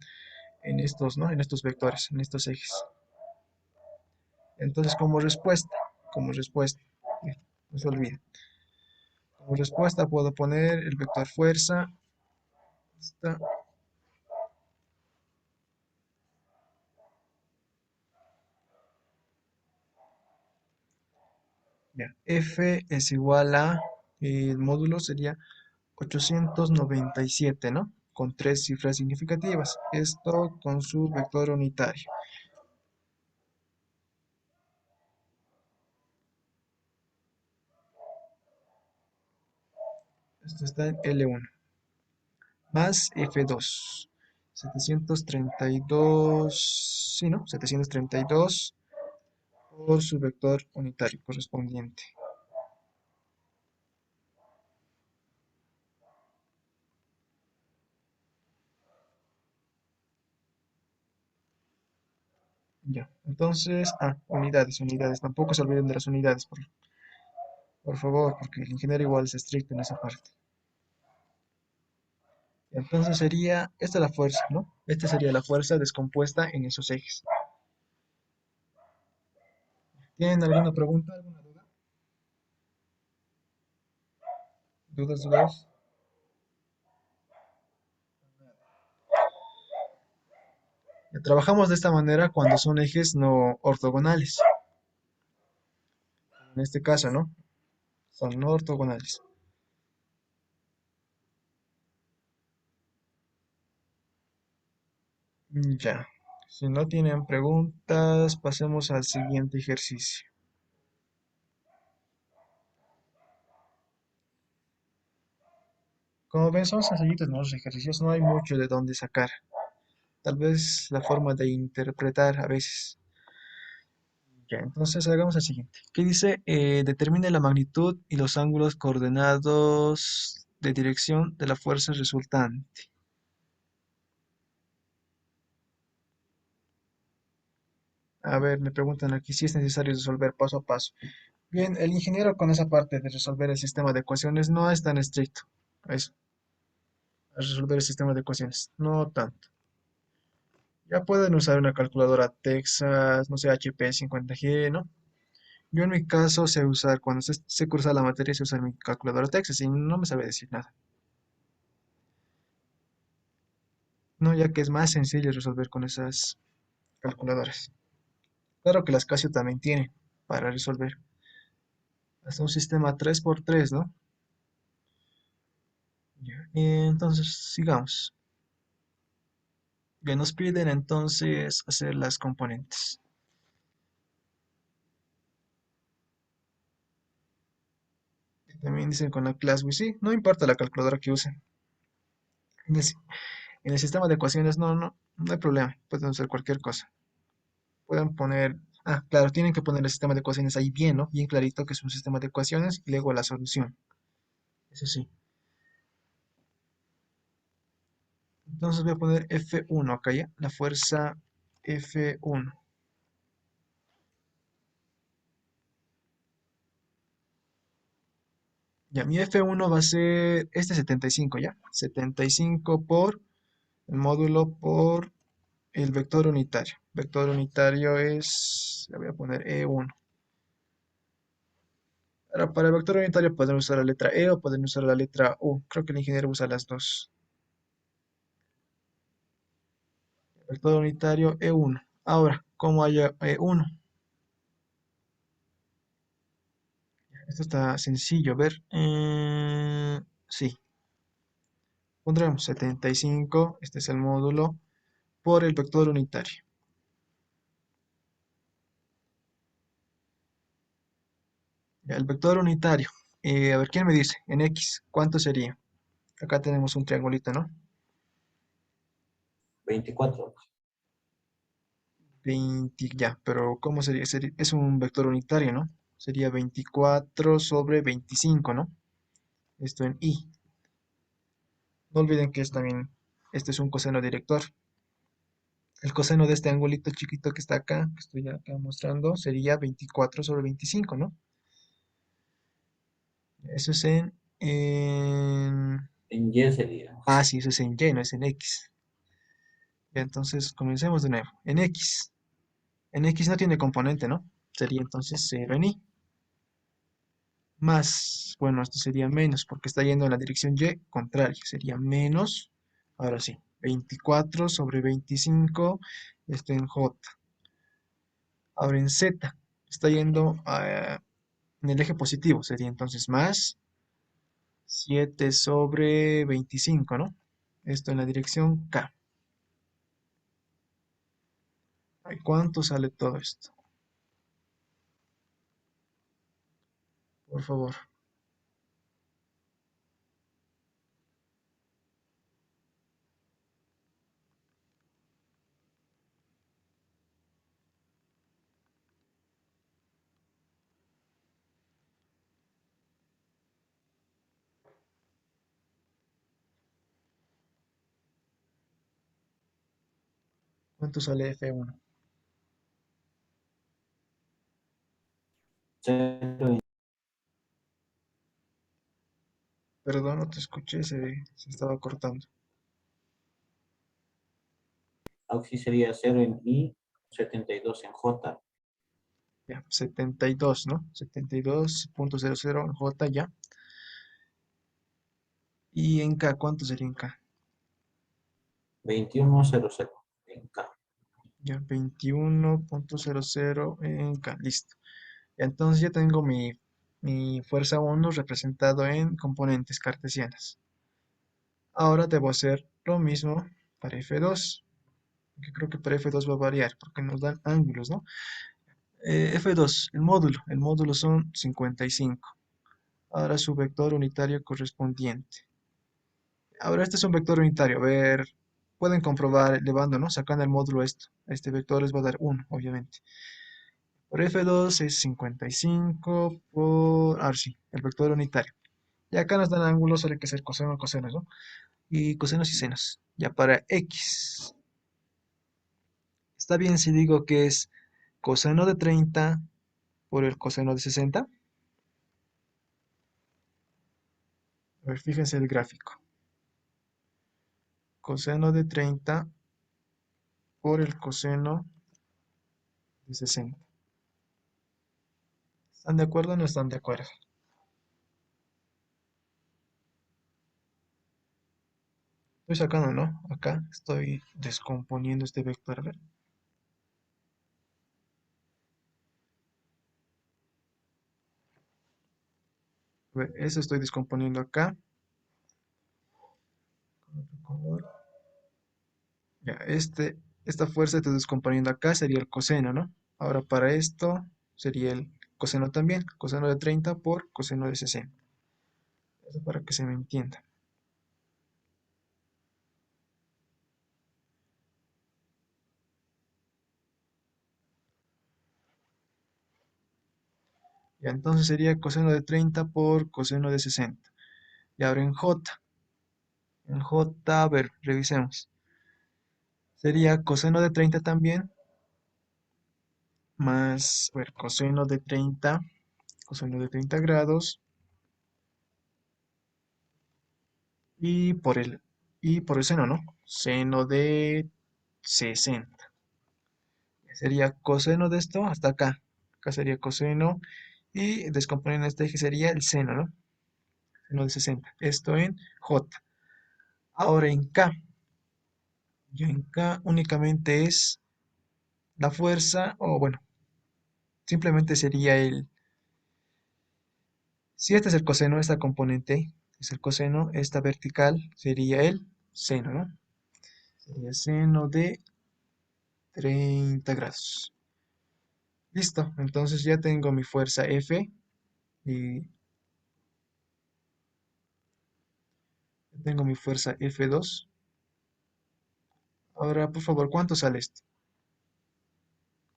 estos, ¿no? En estos vectores, en estos ejes. Entonces, como respuesta, no se olvide. Como respuesta puedo poner el vector fuerza. Está, ya. F es igual a, el módulo sería 897, ¿no? Con tres cifras significativas. Esto con su vector unitario. Esto está en L1. Más F2. 732, sí, ¿no? 732 por su vector unitario correspondiente. Ya, entonces, unidades. Tampoco se olviden de las unidades, por favor, porque el ingeniero igual es estricto en esa parte. Entonces sería, esta es la fuerza, ¿no? Esta sería la fuerza descompuesta en esos ejes. ¿Tienen alguna pregunta, alguna duda? ¿Dudas? Ya, trabajamos de esta manera cuando son ejes no ortogonales. En este caso, ¿no? Son no ortogonales. Ya. Si no tienen preguntas, pasemos al siguiente ejercicio. Como ven, son sencillitos, ¿no? Los ejercicios no hay mucho de dónde sacar. Tal vez la forma de interpretar a veces. Ya, entonces hagamos el siguiente. ¿Qué dice? Determine la magnitud y los ángulos coordenados de dirección de la fuerza resultante. A ver, me preguntan aquí si es necesario resolver paso a paso. Bien, el ingeniero con esa parte de resolver el sistema de ecuaciones no es tan estricto. A eso, a resolver el sistema de ecuaciones, no tanto. Ya pueden usar una calculadora Texas, no sé, HP 50G, ¿no? Yo en mi caso sé usar, cuando sé cursar la materia, sé usar mi calculadora Texas y no me sabe decir nada. No, ya que es más sencillo resolver con esas calculadoras. Claro que las Casio también tienen para resolver. Hasta un sistema 3x3, ¿no? Ya, entonces, sigamos. Bien, nos piden entonces hacer las componentes. También dicen con la class with, sí, no importa la calculadora que usen. En el, si- en el sistema de ecuaciones no hay problema, pueden usar cualquier cosa. Pueden poner, claro, tienen que poner el sistema de ecuaciones ahí bien, ¿no? Bien clarito que es un sistema de ecuaciones y luego la solución. Eso sí. Entonces voy a poner F1 acá ya, la fuerza F1. Ya, mi F1 va a ser este 75, ¿ya? 75 por el módulo por el vector unitario. Vector unitario es, le voy a poner E1. Ahora, para el vector unitario pueden usar la letra E o pueden usar la letra U. Creo que el ingeniero usa las dos. Vector unitario E1. Ahora, ¿cómo haya E1? Esto está sencillo, ver. Sí, pondremos 75, este es el módulo, por el vector unitario. Ya, el vector unitario. A ver, ¿quién me dice? En X, ¿cuánto sería? Acá tenemos un triangulito, ¿no? 24. 20, ya, pero ¿cómo sería? Es un vector unitario, ¿no? Sería 24 sobre 25, ¿no? Esto en Y. No olviden que es también, este es un coseno director. El coseno de este angulito chiquito que está acá, que estoy acá mostrando, sería 24 sobre 25, ¿no? Eso es En Y sería. sí, eso es en Y, no es en X. Ya, entonces, comencemos de nuevo. En X. En X no tiene componente, ¿no? Sería entonces 0 en Y. Más, bueno, esto sería menos, porque está yendo en la dirección Y contraria. Sería menos, ahora sí, 24 sobre 25, esto en J. Ahora en Z, está yendo en el eje positivo, sería entonces más 7 sobre 25, ¿no? Esto en la dirección K. Ay, ¿cuánto sale todo esto? Por favor. ¿Cuánto sale F1? 0 Perdón, no te escuché, se estaba cortando. Auxi sería 0 en I, 72 en J. Ya, 72, ¿no? 72.00 en J ya. Y en K, ¿cuánto sería en K? 2100 en K. Ya, 21.00 en K, listo. Entonces ya tengo mi fuerza 1 representado en componentes cartesianas. Ahora debo hacer lo mismo para F2, que creo que para F2 va a variar, porque nos dan ángulos, ¿no? F2, el módulo son 55. Ahora su vector unitario correspondiente. Ahora este es un vector unitario. A ver, pueden comprobar elevando, ¿no? Sacando el módulo esto. Este vector les va a dar 1, obviamente. Por F2 es 55 por... Ahora sí, el vector unitario. Y acá nos dan ángulos, solo hay que hacer coseno, cosenos, ¿no? Y cosenos y senos. Ya para X. Está bien si digo que es coseno de 30 por el coseno de 60. A ver, fíjense el gráfico. Coseno de 30 por el coseno de 60. ¿Están de acuerdo o no están de acuerdo? Estoy sacando, ¿no? Acá estoy descomponiendo este vector. A ver. A ver, eso estoy descomponiendo acá. Con otro color. Ya, esta fuerza estoy descomponiendo acá sería el coseno, ¿no? Ahora para esto sería el coseno también. Coseno de 30 por coseno de 60. Eso para que se me entienda. Ya, entonces sería coseno de 30 por coseno de 60. Y ahora en J. En J, a ver, revisemos. Sería coseno de 30 también, más, a ver, coseno de 30 grados, y por el, y por el seno, ¿no? Seno de 60. Sería coseno de esto hasta acá. Acá sería coseno, y descomponiendo este eje sería el seno, ¿no? Seno de 60. Esto en J. Ahora en K. Ya en K únicamente es la fuerza, o bueno, simplemente sería si este es el coseno, esta componente es el coseno, esta vertical sería el seno, ¿no? Sería seno de 30 grados. Listo, entonces ya tengo mi fuerza F y tengo mi fuerza F2. Ahora, por favor, ¿cuánto sale esto?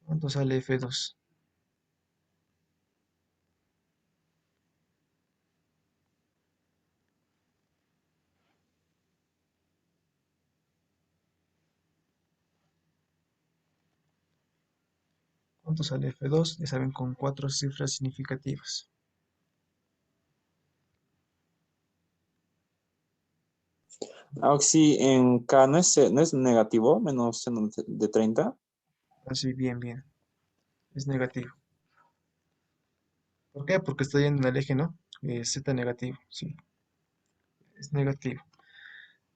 ¿Cuánto sale F2? ¿Cuánto sale F2? Ya saben, con 4 cifras significativas. Sí, en K no es negativo, menos seno de 30. Así, bien, bien. Es negativo. ¿Por qué? Porque estoy en el eje, ¿no? Z negativo, sí, es negativo.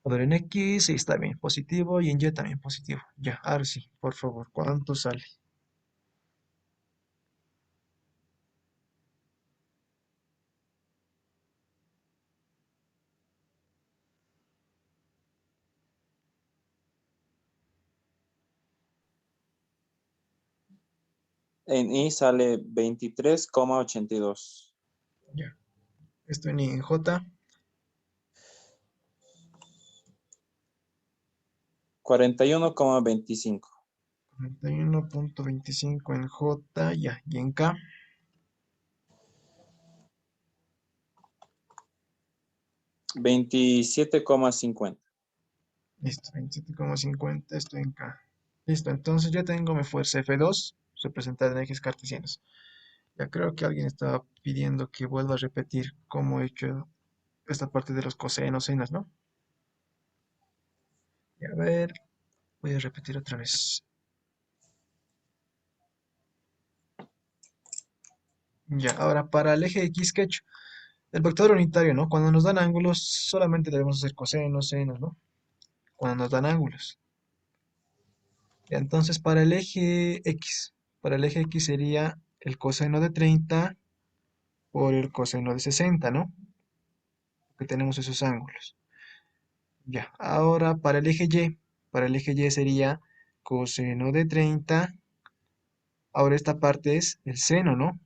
A ver, en X sí está bien, positivo, y en Y también positivo. Ya, ahora sí, por favor, ¿cuánto sale? En I sale 23,82. Ya, esto en J, 41,25. 41,25 en J, ya, y en K, 27,50. listo, 27,50, esto en K. Listo, entonces ya tengo mi fuerza F2, representada en ejes cartesianos. Ya creo que alguien estaba pidiendo que vuelva a repetir cómo he hecho esta parte de los cosenos, senos, ¿no? Y a ver, voy a repetir otra vez. Ya, ahora para el eje X, ¿qué he hecho? El vector unitario, ¿no? Cuando nos dan ángulos, solamente debemos hacer cosenos, senos, ¿no? Cuando nos dan ángulos. Ya, entonces, para el eje X sería el coseno de 30 por el coseno de 60, ¿no? Que tenemos esos ángulos. Ya, ahora para el eje Y sería coseno de 30. Ahora esta parte es el seno, ¿no?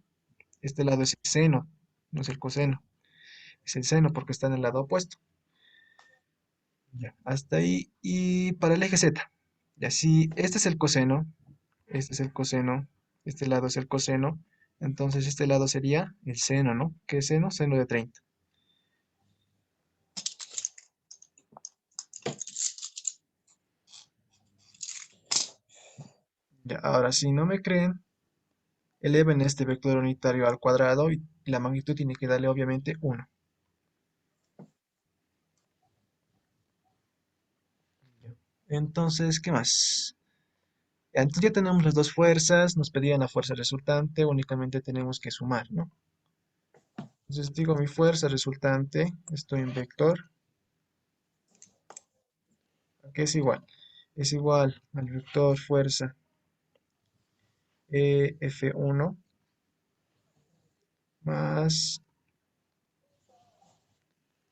Este lado es el seno, no es el coseno. Es el seno porque está en el lado opuesto. Ya, hasta ahí. Y para el eje Z. Y así, este es el coseno, este es el coseno, este lado es el coseno. Entonces este lado sería el seno, ¿no? ¿Qué es seno? Seno de 30. Ya, ahora si no me creen, eleven este vector unitario al cuadrado y la magnitud tiene que darle obviamente 1. Entonces, ¿qué más? Entonces ya tenemos las dos fuerzas, nos pedían la fuerza resultante, únicamente tenemos que sumar, ¿no? Entonces digo mi fuerza resultante, estoy en vector, que es igual al vector fuerza F1 más,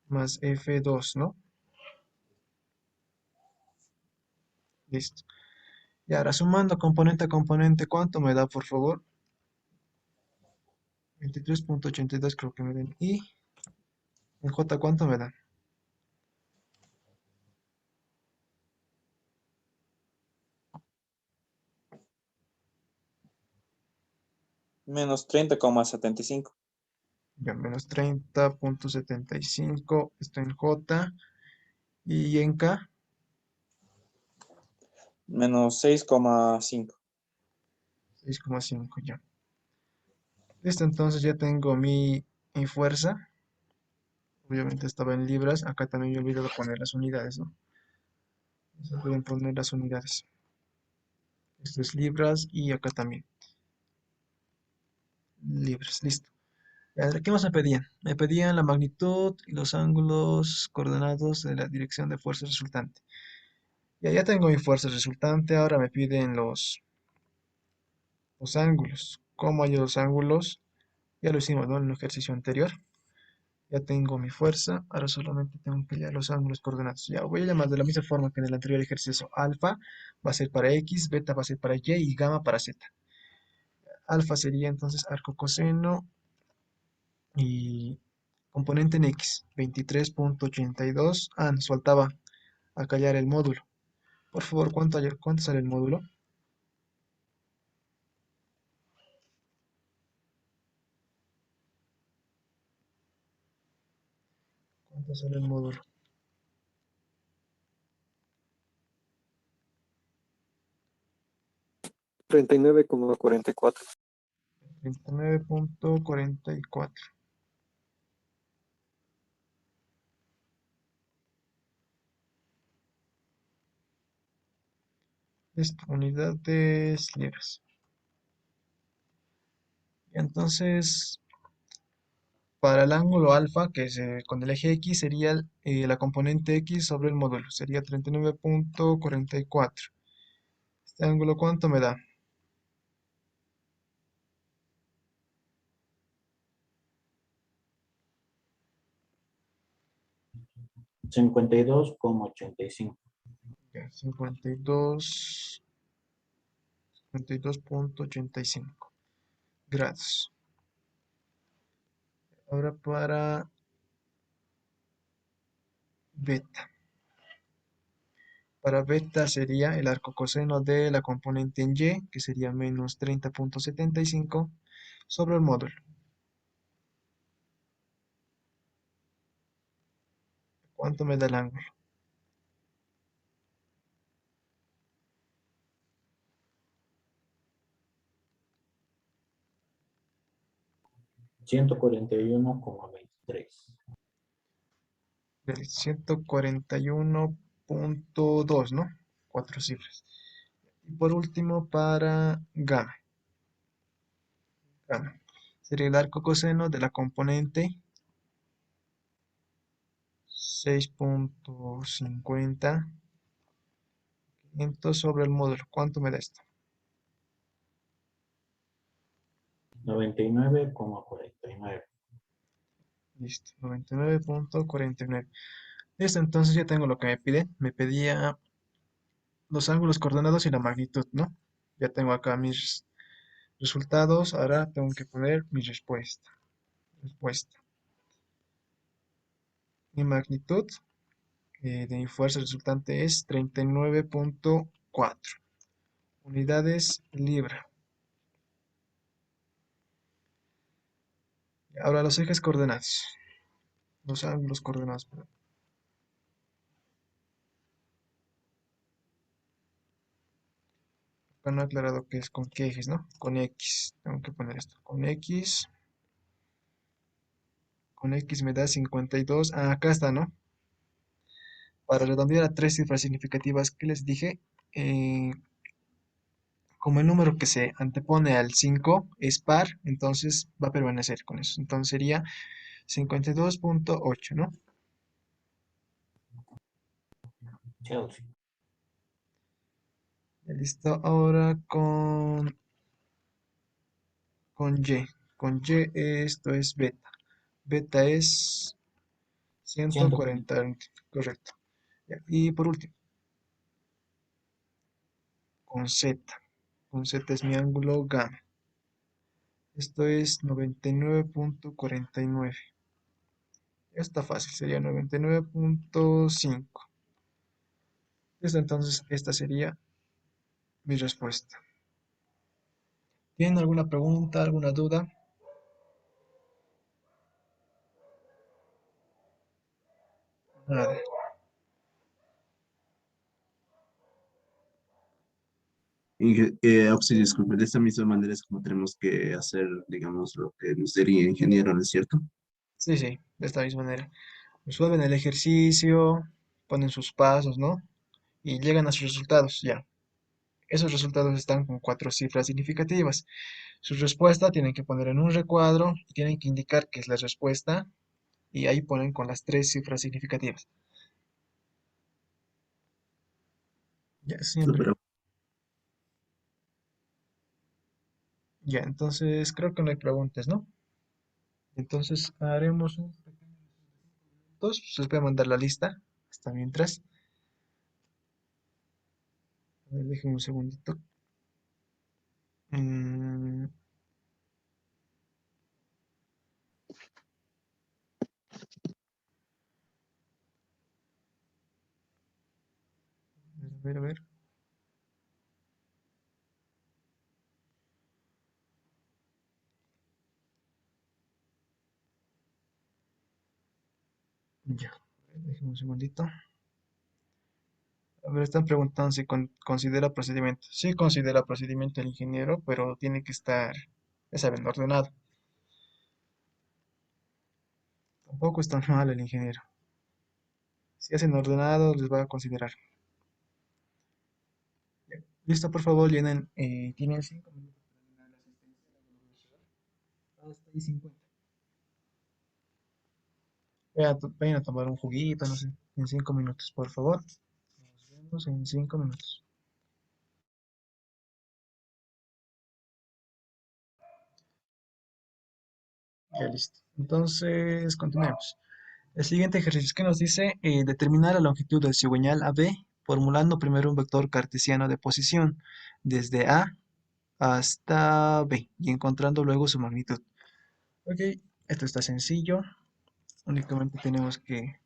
más F2, ¿no? Listo. Y ahora sumando componente a componente, ¿cuánto me da, por favor? 23.82 creo que me den. Y en J, ¿cuánto me da? Menos 30,75. Ya, menos 30.75, esto en J. Y en K, Menos 6,5. 6,5 ya. Listo, entonces ya tengo mi fuerza. Obviamente estaba en libras. Acá también me he olvidado poner las unidades, ¿no? Se pueden poner las unidades. Esto es libras y acá también. Libras, listo. Y ahora, ¿qué más me pedían? Me pedían la magnitud y los ángulos coordenados de la dirección de fuerza resultante. Ya tengo mi fuerza resultante. Ahora me piden los ángulos. ¿Cómo hay los ángulos? Ya lo hicimos, ¿no? En un ejercicio anterior. Ya tengo mi fuerza, ahora solamente tengo que hallar los ángulos coordenados. Ya voy a llamar de la misma forma que en el anterior ejercicio. Alfa va a ser para X, beta va a ser para Y y gamma para Z. Alfa sería entonces arco coseno y componente en X, 23.82. Ah, nos faltaba acá hallar el módulo. Por favor, ¿cuánto sale el módulo? ¿Cuánto sale el módulo? 39,44. 39.44. Listo, unidades libres. Y entonces, para el ángulo alfa, que es con el eje X, sería la componente X sobre el módulo. Sería 39.44. ¿Este ángulo cuánto me da? 52,85. Ya, 52.85 grados. Ahora para beta. Para beta sería el arco coseno de la componente en Y, que sería menos 30.75 sobre el módulo. ¿Cuánto me da el ángulo? 141,23. Del 141.2, ¿no? Cuatro cifras. Y por último, para gamma. Gamma. Sería el arco coseno de la componente 6.50 sobre el módulo. ¿Cuánto me da esto? 99,49. Listo, 99.49. Listo, entonces ya tengo lo que me pide. Me pedía los ángulos coordenados y la magnitud, ¿no? Ya tengo acá mis resultados. Ahora tengo que poner mi respuesta. Respuesta. Mi magnitud de mi fuerza resultante es 39.4 unidades libra. Ahora los ejes coordenados. Los ángulos coordenados, perdón. acá no he aclarado que es con qué ejes, ¿no? Con X. Tengo que poner esto. Con X. Con X me da 52. Ah, acá está, ¿no? Para redondear a tres cifras significativas que les dije, eh, como el número que se antepone al 5 es par, entonces va a permanecer con eso. Entonces sería 52.8, ¿no? Chelsea. Ya listo, ahora con Y. Con Y esto es beta. Beta es 140. 140, correcto. Ya, y por último, con Z. Con Z es mi ángulo gamma. Esto es 99.49. Está fácil, sería 99.5. Listo, entonces esta sería mi respuesta. ¿Tienen alguna pregunta, alguna duda? Nada. Oxy, disculpe, de esta misma manera es como tenemos que hacer, digamos, lo que nos diría ingeniero, ¿no es cierto? Sí, sí, de esta misma manera. Resuelven el ejercicio, ponen sus pasos, ¿no? Y llegan a sus resultados, ya. Esos resultados están con cuatro cifras significativas. Su respuesta tienen que poner en un recuadro y tienen que indicar qué es la respuesta y ahí ponen con las tres cifras significativas. Ya, siempre. Súper. Ya, entonces creo que no hay preguntas, ¿no? Entonces haremos un pequeño dos. Les voy a mandar la lista hasta mientras. A ver, déjenme un segundito. Mm, a ver, a ver. Ya, déjenme un segundito. A ver, están preguntando si considera procedimiento. Sí considera procedimiento el ingeniero, pero tiene que estar, ya saben, ordenado. Tampoco está mal el ingeniero. Si hacen ordenado, les va a considerar. Ya. Listo, por favor, llenen. Tienen 5 minutos para llenar la asistencia. Hasta ahí 50. Vayan a tomar un juguito, no sé, en 5 minutos, por favor. Nos vemos en 5 minutos. Ya listo. Entonces, continuemos. El siguiente ejercicio que nos dice determinar la longitud del cigüeñal AB formulando primero un vector cartesiano de posición desde A hasta B y encontrando luego su magnitud. Ok, esto está sencillo. Únicamente tenemos que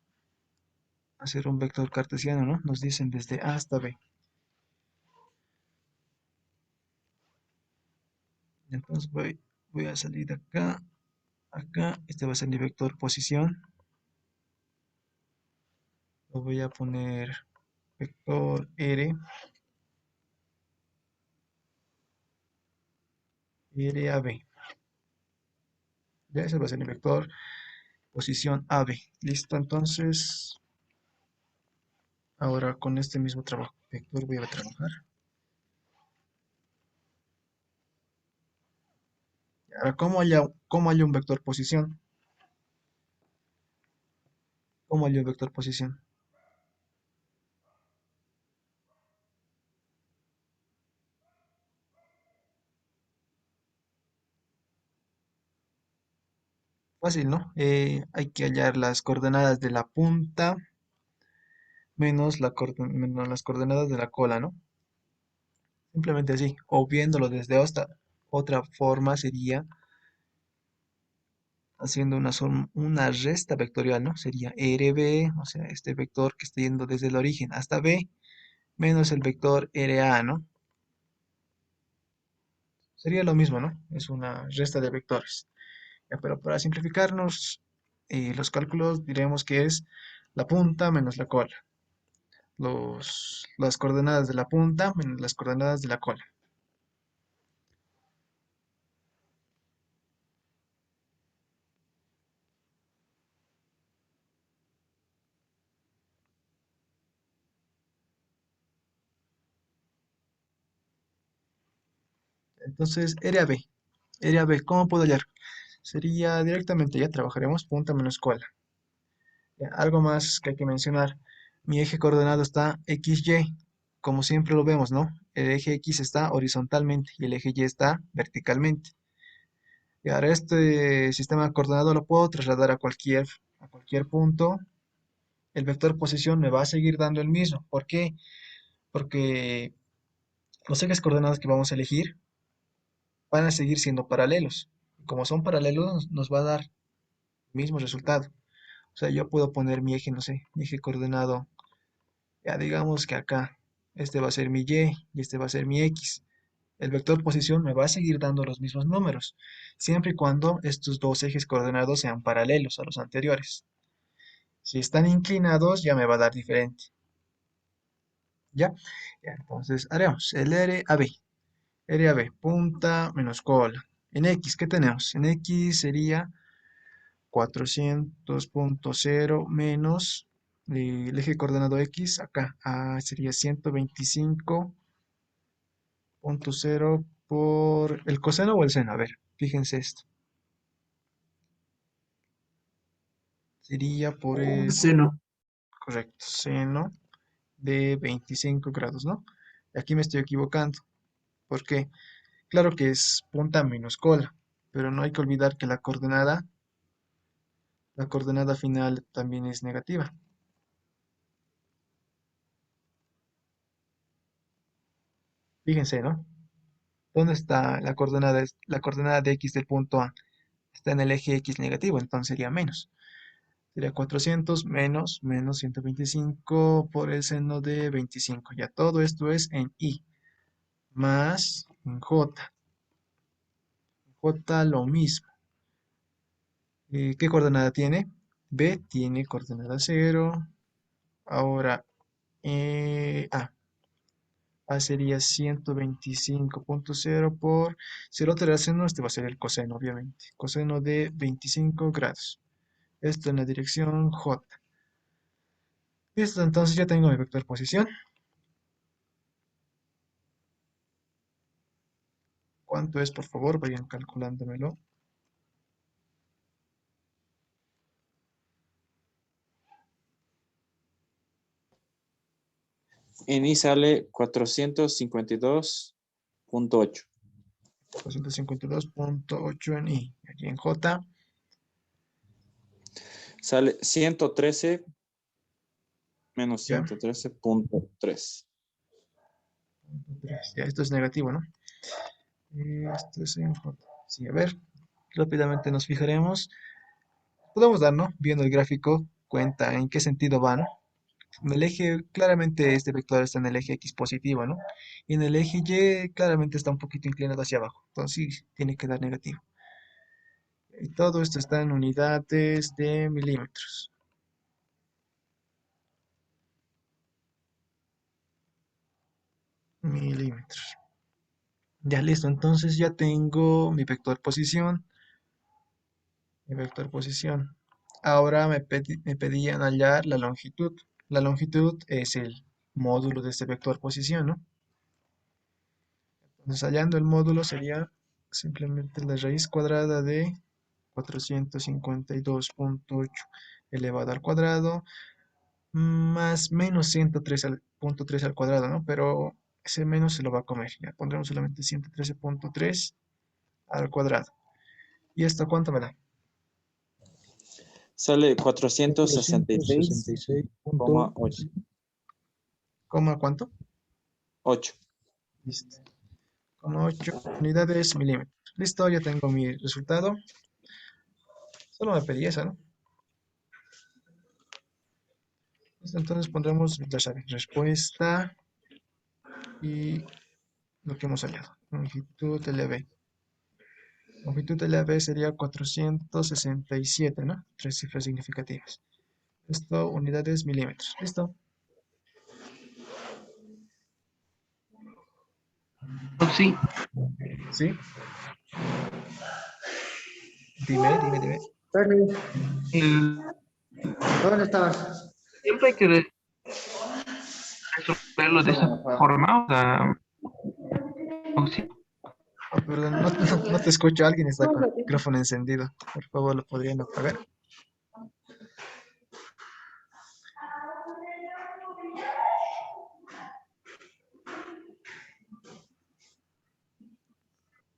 hacer un vector cartesiano, ¿no? Nos dicen desde A hasta B. Entonces voy a salir de acá, acá. Este va a ser mi vector posición. Lo voy a poner vector R, R a B. Ya ese va a ser mi vector posición AB. Listo, entonces, ahora con este mismo trabajo vector voy a trabajar. Ahora, ¿cómo haya un vector posición? ¿Cómo haya un vector posición? Fácil, ¿no? Hay que hallar las coordenadas de la punta menos las coordenadas de la cola, ¿no? Simplemente así. O viéndolo desde otra forma sería haciendo una resta vectorial, ¿no? Sería RB, o sea, este vector que está yendo desde el origen hasta B, menos el vector RA, ¿no? Sería lo mismo, ¿no? Es una resta de vectores. Ya, pero para simplificarnos los cálculos, diremos que es la punta menos la cola. Las coordenadas de la punta menos las coordenadas de la cola. Entonces, área B. Área B, ¿cómo puedo hallar? Sería directamente, ya trabajaremos punta menos cola. Ya, algo más que hay que mencionar. Mi eje coordenado está XY, como siempre lo vemos, ¿no? El eje X está horizontalmente y el eje Y está verticalmente. Y ahora este sistema coordenado lo puedo trasladar a cualquier punto. El vector posición me va a seguir dando el mismo. ¿Por qué? Porque los ejes coordenados que vamos a elegir van a seguir siendo paralelos. Como son paralelos, nos va a dar el mismo resultado. O sea, yo puedo poner mi eje, no sé, mi eje coordenado, ya digamos que acá, este va a ser mi Y y este va a ser mi X. El vector posición me va a seguir dando los mismos números, siempre y cuando estos dos ejes coordenados sean paralelos a los anteriores. Si están inclinados, ya me va a dar diferente. ¿Ya? Ya, entonces haremos el RAB. RAB, punta menos cola. En X, ¿qué tenemos? En X sería 400.0 menos el eje coordenado X, acá sería 125.0 por el coseno o el seno. A ver, fíjense esto. Sería por el, Seno. correcto, seno de 25 grados, ¿no? Aquí me estoy equivocando. ¿Por qué? Claro que es punta menos cola, pero no hay que olvidar que la coordenada final también es negativa. Fíjense, ¿no? ¿Dónde está la coordenada? La coordenada de X del punto A está en el eje X negativo, entonces sería menos. Sería 400 menos 125 por el seno de 25. Ya todo esto es en Y, más en J. J lo mismo. ¿Qué coordenada tiene? B tiene coordenada 0. Ahora, A sería 125.0 por, si el otro era seno, este va a ser el coseno, obviamente. Coseno de 25 grados. Esto en la dirección J. Listo, entonces ya tengo mi vector posición. ¿Cuánto es, por favor? Vayan calculándomelo. En I sale 452.8. 252.8 en I. Aquí en J, Sale 113 menos ya. 113.3. Ya, esto es negativo, ¿no? Esto es en J. Sí, a ver, rápidamente nos fijaremos. Podemos dar, ¿no? Viendo el gráfico, cuenta en qué sentido van. En el eje, claramente este vector está en el eje X positivo, ¿no? Y en el eje Y, claramente está un poquito inclinado hacia abajo. Entonces, sí, tiene que dar negativo. Y todo esto está en unidades de milímetros. Milímetros. Ya listo, entonces ya tengo mi vector posición. Mi vector posición. Ahora me pedían hallar la longitud. La longitud es el módulo de este vector posición, ¿no? Entonces, hallando el módulo sería simplemente la raíz cuadrada de 452.8 elevado al cuadrado más menos 103.3 al cuadrado, ¿no? Pero ese menos se lo va a comer. Ya pondremos solamente 113.3 al cuadrado. ¿Y esto cuánto me da? Sale 466.8. ¿Coma cuánto? 8. Listo. 8 unidades milímetros. Listo, ya tengo mi resultado. Solo me pedí esa, ¿no? Listo, entonces pondremos, ya saben, respuesta y lo que hemos hallado. Longitud LB. Longitud LB sería 467, ¿no? Tres cifras significativas. Esto, unidades milímetros. ¿Listo? Sí, ¿Sí? Dime. el- ¿Dónde estabas? siempre hay que resolverlo de esa forma, o sea, o sí. Perdón, no te escucho. Alguien está con el micrófono encendido. Por favor, ¿lo podrían apagar?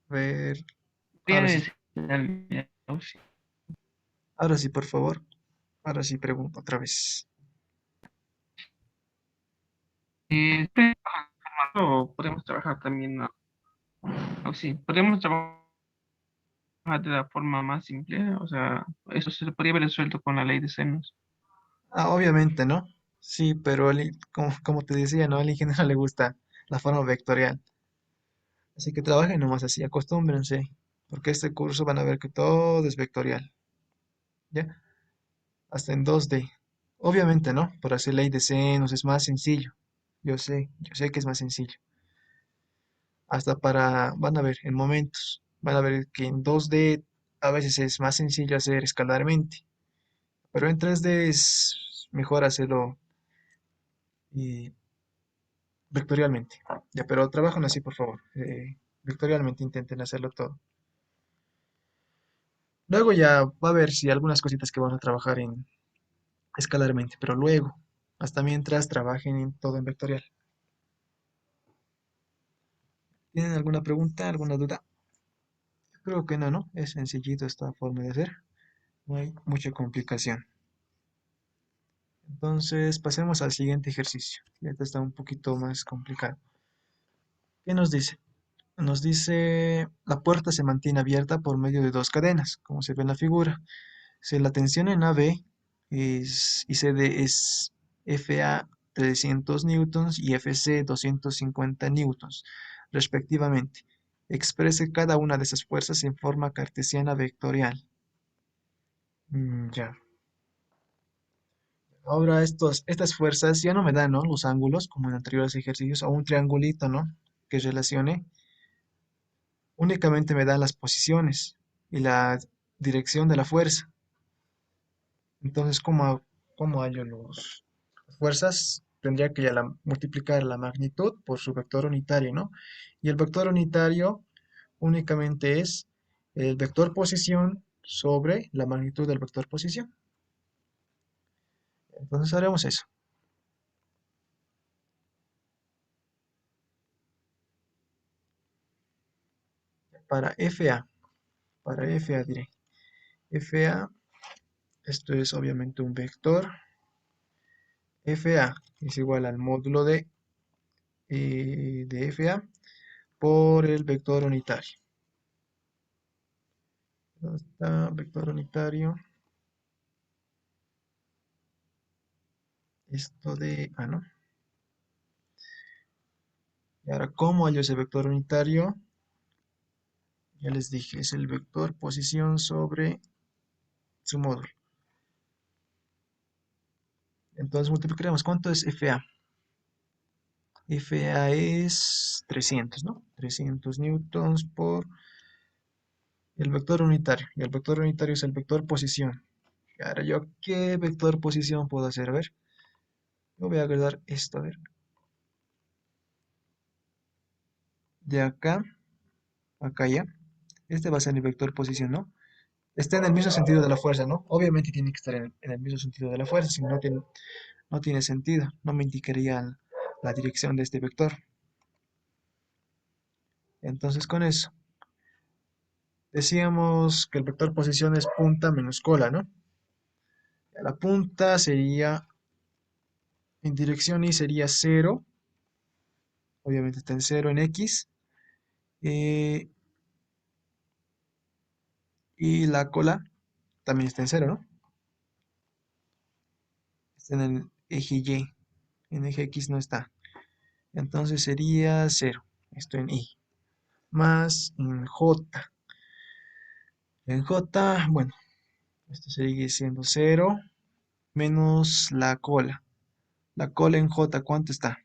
A ver, ahora sí. Ahora sí, por favor. Ahora sí pregunto otra vez. O podemos trabajar también, ¿no? O sí, podemos trabajar de la forma más simple, o sea, eso se podría haber resuelto con la ley de senos. Ah, obviamente, ¿no? Sí, pero como te decía, ¿no? Al ingeniero le gusta la forma vectorial. Así que trabajen nomás así, acostúmbrense. Porque este curso van a ver que todo es vectorial. ¿Ya? Hasta en 2D. Obviamente, ¿no? Por hacer ley de senos es más sencillo. Yo sé que es más sencillo. Van a ver, en momentos, van a ver que en 2D a veces es más sencillo hacer escalarmente. Pero en 3D es mejor hacerlo eh, vectorialmente. Ya, pero trabajen así, por favor. Vectorialmente intenten hacerlo todo. Luego ya va a ver si algunas cositas que van a trabajar en escalarmente, pero luego, hasta mientras trabajen en todo en vectorial. ¿Tienen alguna pregunta, alguna duda? Creo que no, ¿no? Es sencillito esta forma de hacer. No hay mucha complicación. Entonces, pasemos al siguiente ejercicio. Ya este está un poquito más complicado. ¿Qué nos dice? Nos dice, la puerta se mantiene abierta por medio de dos cadenas, como se ve en la figura. Si la tensión en AB y CD es FA 300 newtons y FC 250 newtons, respectivamente. Exprese cada una de esas fuerzas en forma cartesiana vectorial. Ya. Ahora estas fuerzas ya no me dan, ¿no? Los ángulos, como en anteriores ejercicios, o un triangulito, ¿no? Que relacione. Únicamente me dan las posiciones y la dirección de la fuerza. Entonces, ¿cómo hallo las fuerzas? Tendría que multiplicar la magnitud por su vector unitario, ¿no? Y el vector unitario únicamente es el vector posición sobre la magnitud del vector posición. Entonces haremos eso. Para FA, para FA diré. FA, esto es obviamente un vector. FA es igual al módulo de FA por el vector unitario. ¿Dónde está? Vector unitario. Esto de... Ah, no. Y ahora, ¿cómo hallo ese vector unitario? Ya les dije, es el vector posición sobre su módulo. Entonces multiplicaremos. ¿Cuánto es FA? FA es 300, ¿no? 300 newtons por el vector unitario. Y el vector unitario es el vector posición. Y ahora yo, ¿qué vector posición puedo hacer? A ver, yo voy a agregar esto, a ver. De acá, acá ya. Este va a ser mi vector posición, ¿no? Está en el mismo sentido de la fuerza, ¿no? Obviamente tiene que estar en el mismo sentido de la fuerza, si no no tiene sentido, no me indicaría la dirección de este vector. Entonces con eso, decíamos que el vector posición es punta menos cola, ¿no? La punta sería, en dirección y sería 0, obviamente está en 0 en X, eh, y la cola también está en 0, ¿no? Está en el eje Y, en eje X no está. Entonces sería 0, esto en Y, más en J. En J, bueno, esto sigue siendo 0 menos la cola. La cola en J, ¿cuánto está?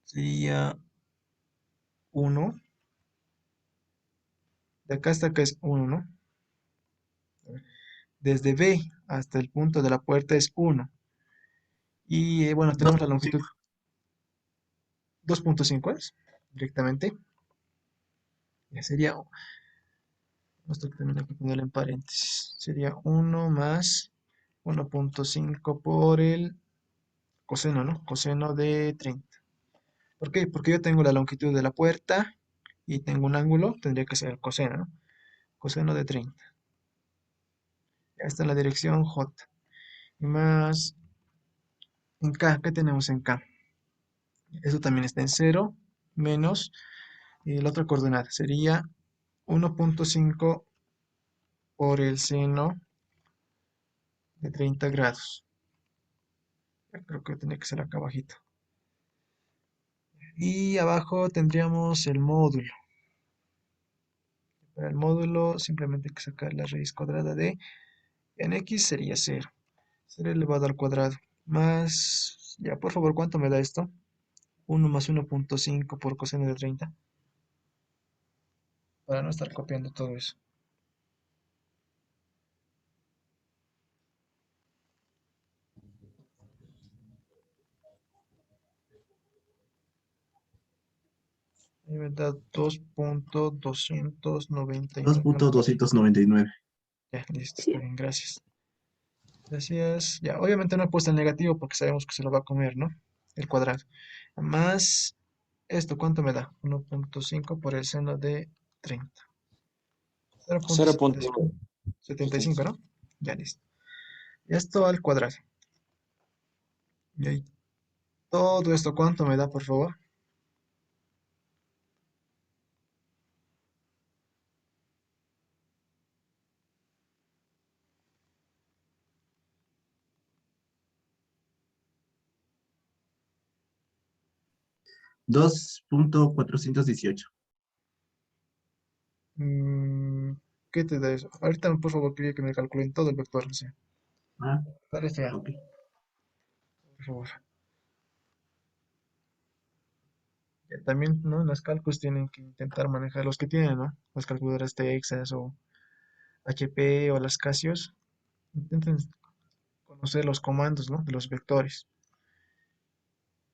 Sería 1. De acá hasta acá es 1, ¿no? Desde B hasta el punto de la puerta es 1. Y bueno, tenemos la longitud. 2.5 es directamente. Ya sería, esto que también hay que ponerlo en paréntesis. Sería 1 más 1.5 por el coseno, ¿no? Coseno de 30. ¿Por qué? Porque yo tengo la longitud de la puerta y tengo un ángulo, tendría que ser el coseno, ¿no? Coseno de 30. Ya está en la dirección J. Y más en K, ¿qué tenemos en K? Eso también está en 0 menos la otra coordenada. Sería 1.5 por el seno de 30 grados. Ya creo que tiene que ser acá abajito. Y abajo tendríamos el módulo. Para el módulo simplemente hay que sacar la raíz cuadrada de en x sería 0. 0 elevado al cuadrado. Más, ya por favor, ¿cuánto me da esto? 1 más 1.5 por coseno de 30. Para no estar copiando todo eso. Ahí me da 2.299. 2.299. Ya, listo, está bien, gracias. Gracias. Ya, obviamente no he puesto el negativo porque sabemos que se lo va a comer, ¿no? El cuadrado. Más esto, ¿cuánto me da? 1.5 por el seno de 30. 0.75, ¿no? Ya, listo. Esto al cuadrado. Y ahí, todo esto, ¿cuánto me da, por favor? 2.418. Mm, ¿Qué te da eso? Ahorita, por favor, quería que me calculen todo el vector, o sea, Ah, para esto ya, ok. por favor. Ya, también, ¿no? En los cálculos tienen que intentar manejar los que tienen, ¿no? Las calculadoras Texas o HP o las Casios. Intenten conocer los comandos, ¿no? De los vectores.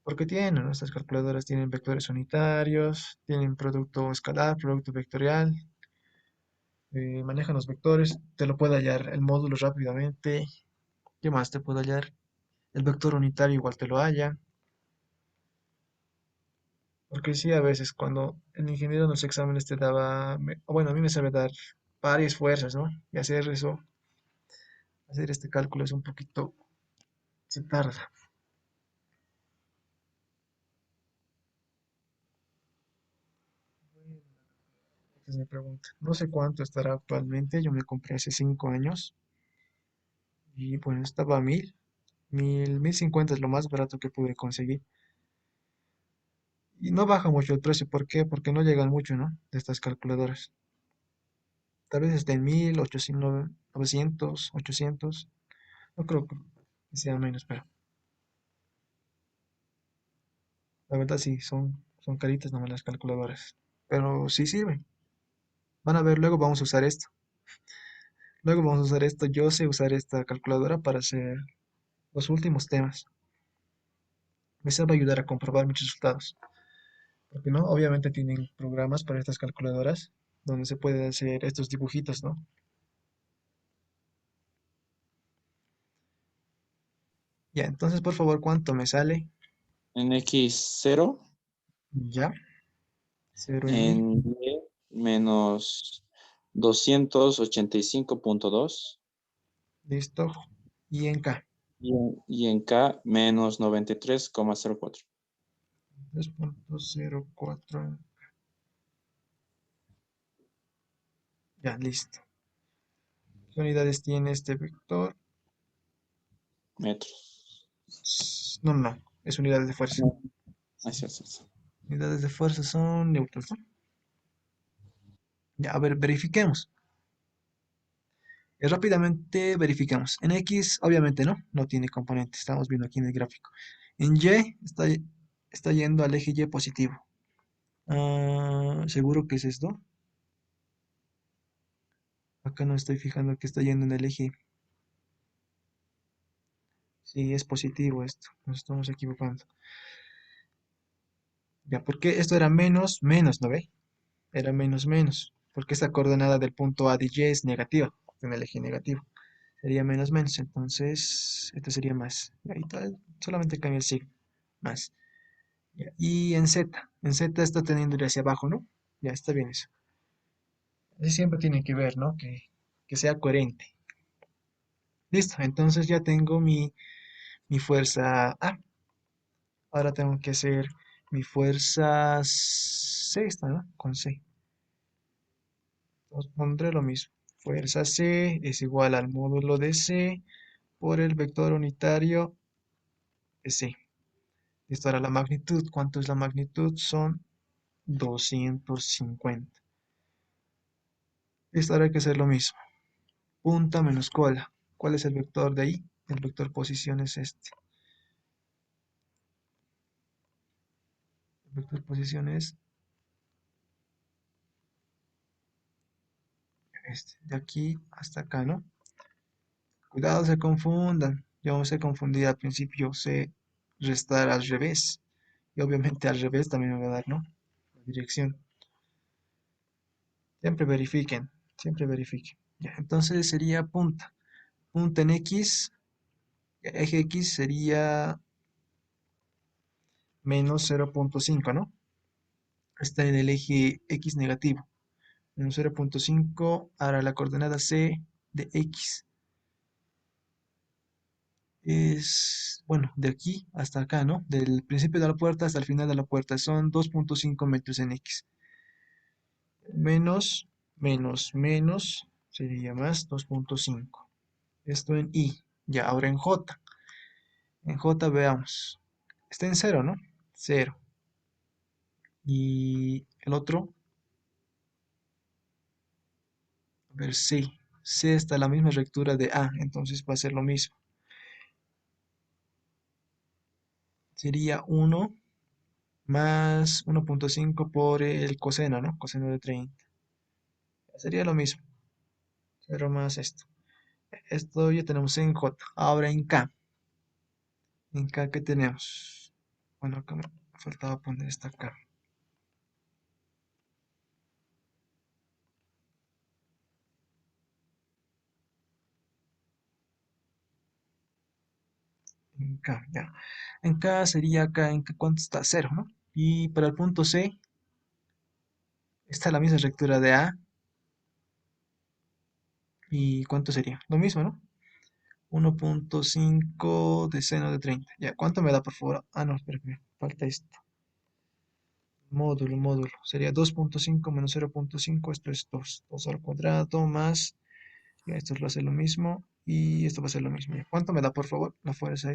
Porque tienen, ¿no? Estas calculadoras tienen vectores unitarios, tienen producto escalar, producto vectorial, manejan los vectores, te lo puede hallar el módulo rápidamente. ¿Qué más te puede hallar? El vector unitario igual te lo halla. Porque sí, a veces cuando el ingeniero en los exámenes te daba, bueno, a mí me sabe dar varias fuerzas, ¿no? Y hacer eso, hacer este cálculo es un poquito, se tarda. Esa es mi pregunta. No sé cuánto estará actualmente, yo me compré hace 5 años y bueno, estaba a 1050 es lo más barato que pude conseguir. Y no baja mucho el precio, ¿por qué? Porque no llegan mucho, ¿no? De estas calculadoras. Tal vez esté en 1800, 900, 800. No creo que sea menos, pero la verdad sí, son caritas nomás las calculadoras. Pero sí sirven. Van a ver, luego vamos a usar esto. Luego vamos a usar esto. Yo sé usar esta calculadora para hacer los últimos temas. Me va a ayudar a comprobar mis resultados. Porque no, obviamente tienen programas para estas calculadoras donde se puede hacer estos dibujitos, ¿no? Ya, entonces por favor, ¿cuánto me sale? En X0, Ya, 0 en 1000, en Y menos 285.2 listo. Y en K, y en K menos 93,04. 3.04. Ya, listo. ¿Qué unidades tiene este vector? Metros. No, no, es unidades de fuerza. No, así es. Unidades de fuerza son newtons, ¿no? Ya, a ver, verifiquemos. Rápidamente verificamos. En X, obviamente no, no tiene componente. Estamos viendo aquí en el gráfico. En Y está yendo al eje Y positivo. ¿Seguro que es esto? Acá no estoy fijando que está yendo en el eje. Sí, es positivo esto. Nos estamos equivocando. Ya, porque esto era menos, menos, ¿no ve? Era menos, menos. Porque esta coordenada del punto A de Y es negativa, en el eje negativo. Sería menos, menos. Entonces, esto sería más. Y ahí solamente cambia el signo. Más. Ya, y en Z está teniendo ir hacia abajo, ¿no? Ya está bien eso. Así siempre tiene que ver, ¿no? Que sea coherente. Listo, entonces ya tengo mi fuerza A. Ahora tengo que hacer mi fuerza C, está, ¿no? Con C. Entonces pondré lo mismo. Fuerza C es igual al módulo de C por el vector unitario de C. Listo, ahora la magnitud. ¿Cuánto es la magnitud? Son 250. Listo, ahora hay que hacer lo mismo. Punta menos cola. ¿Cuál es el vector de ahí? El vector posición es este. El vector posición es este. De aquí hasta acá, ¿no? Cuidado, se confundan. Yo me sé confundir al principio, sé restar al revés. Y obviamente al revés también me va a dar, ¿no? La dirección. Siempre verifiquen, siempre verifiquen. Ya, entonces sería punta. Punta en X, eje X sería menos 0.5, ¿no? Está en el eje X negativo. Menos 0.5, ahora la coordenada C de X es, bueno, de aquí hasta acá, ¿no? Del principio de la puerta hasta el final de la puerta. Son 2.5 metros en X. Menos, menos, menos, sería más 2.5. Esto en Y. Ya, ahora en J. En J veamos. Está en 0, ¿no? 0. Y el otro, a ver, C. C está en la misma rectura de A, entonces va a ser lo mismo. Sería 1 más 1.5 por el coseno, ¿no? Coseno de 30. Sería lo mismo. 0 más esto. Esto ya tenemos en J. Ahora en K. En K, ¿qué tenemos? Bueno, acá me faltaba poner esta K. En K, ya. En K sería acá, en K, ¿cuánto está? 0, ¿no? Y para el punto C, está la misma rectura de A. ¿Y cuánto sería? Lo mismo, ¿no? 1.5 de seno de 30. Ya, ¿cuánto me da, por favor? Ah, no, espera, espera, falta esto. Módulo, módulo. Sería 2.5 menos 0.5, esto es 2. 2 al cuadrado más, ya, esto va a ser lo mismo, y esto va a ser lo mismo. Ya, ¿cuánto me da, por favor? La fuerza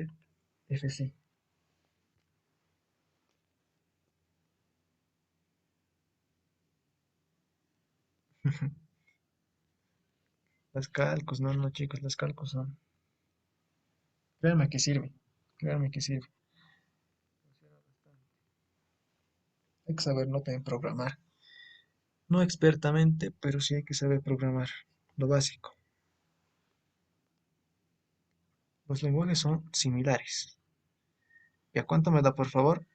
FC. Los cálculos, no, no, chicos, los cálculos son. Créanme que sirve. Créanme que sirve. Hay que saber no también programar. No expertamente, pero sí hay que saber programar. Lo básico. Los lenguajes son similares. ¿Y a cuánto me da, por favor?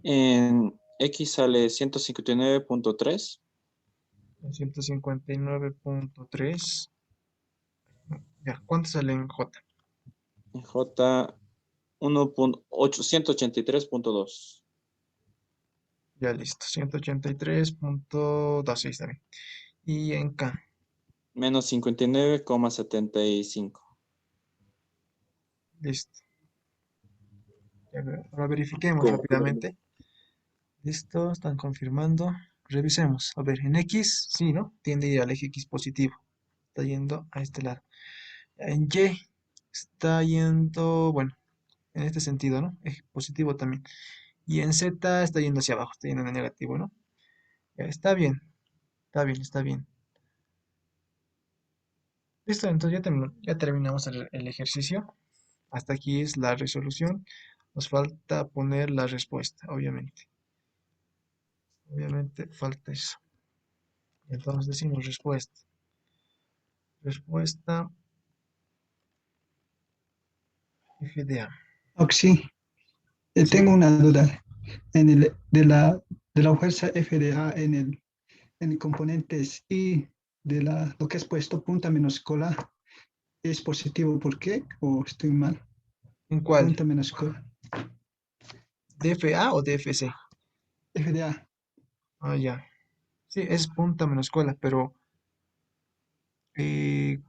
En X sale 159.3. 159.3. Ya, ¿cuánto sale en J? En J 1.883.2. Ya listo. 183.2, sí, está bien. Y en K. Menos 59,75. Listo. Ahora verifiquemos Confirmo. rápidamente. Listo, están confirmando. Revisemos. A ver, en X, sí, ¿no? Tiende a ir al eje X positivo. Está yendo a este lado. En Y está yendo, bueno, en este sentido, ¿no? Eje positivo también. Y en Z está yendo hacia abajo, está yendo en negativo, ¿no? Ya, está bien, está bien, está bien. Listo, entonces ya terminamos el ejercicio. Hasta aquí es la resolución. Nos falta poner la respuesta, obviamente. Obviamente falta eso. Entonces decimos respuesta. Respuesta FDA. Oxi, ¿Sí? tengo una duda. De la fuerza FDA en el componentes y lo que has puesto punta menos cola es positivo. ¿Por qué? ¿O estoy mal? ¿En cuál? Punta menos cola. ¿DFA o DFC? FDA. Ah, ya. Sí, es punta menos cola, pero eh,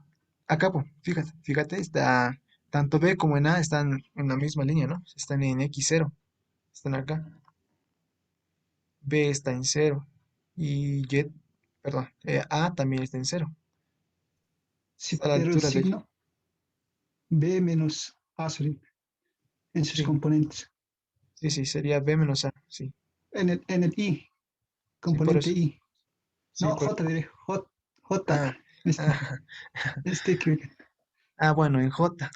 acá, pues, fíjate, está, tanto B como en A están en la misma línea, ¿no? Están en X0, están acá. B está en 0 y Y, perdón, A también está en 0. Sí, Está a la pero el altura de, signo B menos A sorry, en sus sí, componentes. sí, sería B menos A, sí, En el I, sí, por componente eso, I. sí, No, J diré, J. ah, Este, ah, este que, bueno, en J,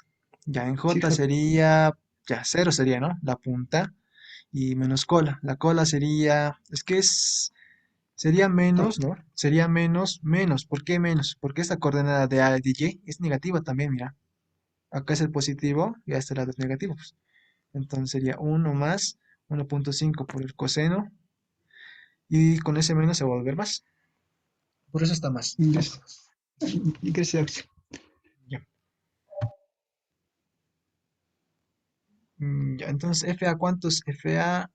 ya en sí, J J. sería, ya 0 sería, ¿no? La punta y menos cola, la cola sería, sería menos, ¿no? Sería menos, ¿por qué menos? Porque esta coordenada de A y de Y es negativa también, mira, acá es el positivo y a este lado es negativo, pues. Entonces sería 1 más 1,5 por el coseno y con ese menos se va a volver más. Por eso está más. Gracias. Gracias. Ya. Ya, entonces FA, ¿cuántos? FA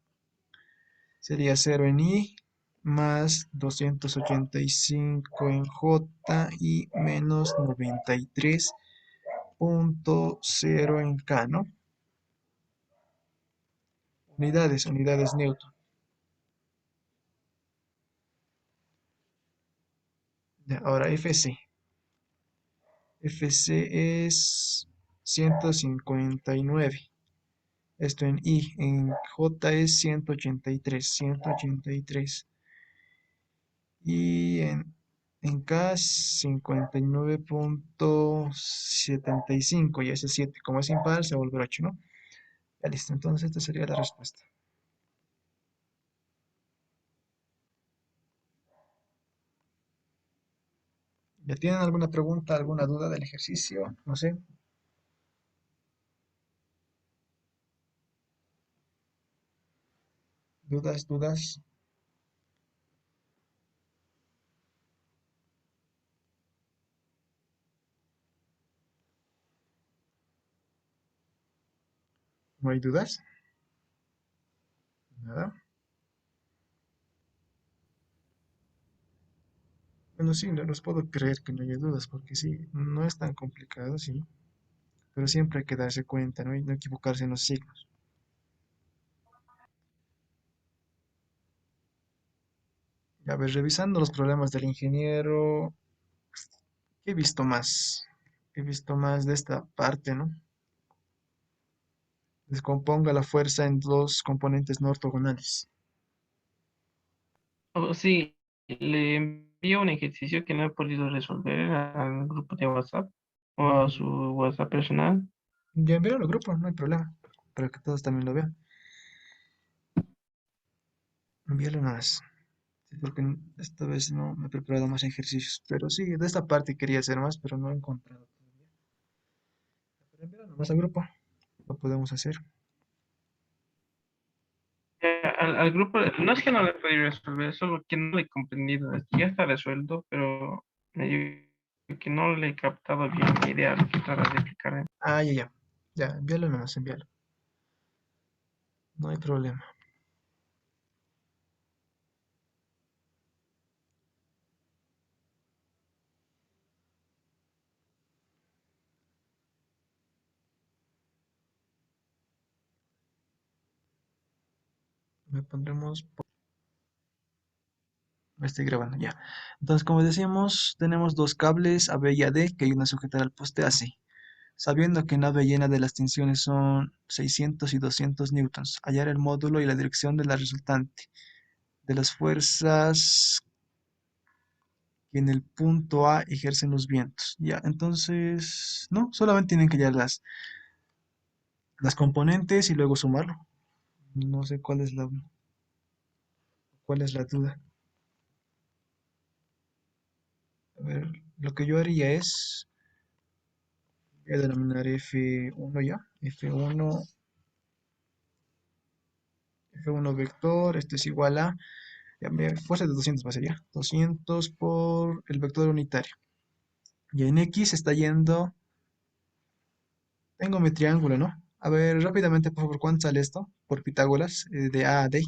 sería 0 en I más 285 en J y menos 93,0 en K, ¿no? Unidades Newton. Ya, ahora FC. FC es 159. Esto en I. En J es 183. Y en K 59,75. Y ese 7. Como es impar, se vuelve 8, ¿no? Ya listo. Entonces esta sería la respuesta. ¿Ya tienen alguna pregunta, alguna duda del ejercicio? No sé. ¿Dudas? ¿No hay dudas? Nada. Bueno, sí, no los puedo creer que no haya dudas, porque sí, no es tan complicado, sí. Pero siempre hay que darse cuenta, ¿no? Y no equivocarse en los signos. A ver, revisando los problemas del ingeniero, ¿qué he visto más? He visto más de esta parte, ¿no? Descomponga la fuerza en dos componentes no ortogonales. Oh, sí, le envío un ejercicio que no he podido resolver al grupo de WhatsApp o a su WhatsApp personal. Ya envíalo al grupo, no hay problema. Para que todos también lo vean. Envíalo nada más. Sí, porque esta vez no me he preparado más ejercicios. Pero sí, de esta parte quería hacer más, pero no he encontrado todavía. Pero envíalo nomás al grupo. Lo podemos hacer. Al grupo, no es que no le he podido resolver, solo que no le he comprendido. Ya está resuelto, pero me digo que no le he captado bien la idea lo que trata de explicar. Ah, ya. Ya, envíalo nomás, envíalo. No hay problema. Me pondremos... Me estoy grabando ya. Entonces, como decíamos, tenemos dos cables AB y AD que ayudan a sujetar al poste AC. Sabiendo que en AB llena de las tensiones son 600 y 200 newtons, hallar el módulo y la dirección de la resultante de las fuerzas que en el punto A ejercen los vientos. Ya, entonces, no, solamente tienen que hallar las componentes y luego sumarlo. No sé cuál es la duda. A ver, lo que yo haría es, voy a denominar F1 ya, F1 vector, esto es igual a, ya fuerza de 200 pasaría, 200 por el vector unitario. Y en X está yendo, tengo mi triángulo, ¿no? A ver, rápidamente, por favor, ¿cuánto sale esto? Por Pitágoras, de A a D.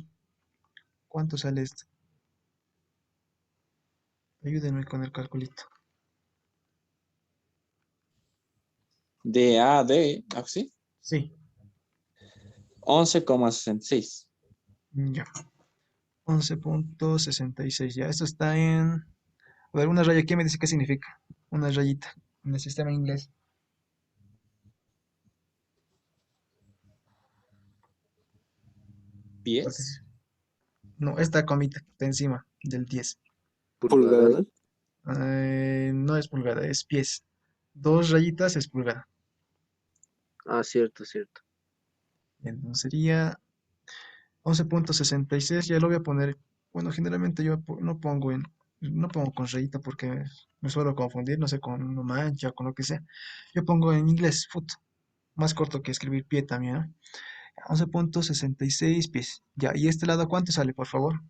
¿Cuánto sale esto? Ayúdenme con el calculito. De A a D, ¿así? Sí, 11,66. ya. 11.66, ya. Esto está en... A ver, una raya, ¿qué me dice qué significa? Una rayita en el sistema inglés. Porque ¿Pies? no, esta comita que está encima del 10. Pulgadas. No es pulgada, es pies. Dos rayitas es pulgada. Ah, cierto, cierto. Entonces sería 11.66. Ya lo voy a poner. Bueno, generalmente yo no pongo con rayita porque me suelo confundir, no sé, con una mancha, con lo que sea. Yo pongo en inglés, foot. Más corto que escribir pie también, ¿no? 11.66 pies. Ya, ¿y este lado cuánto sale, por favor?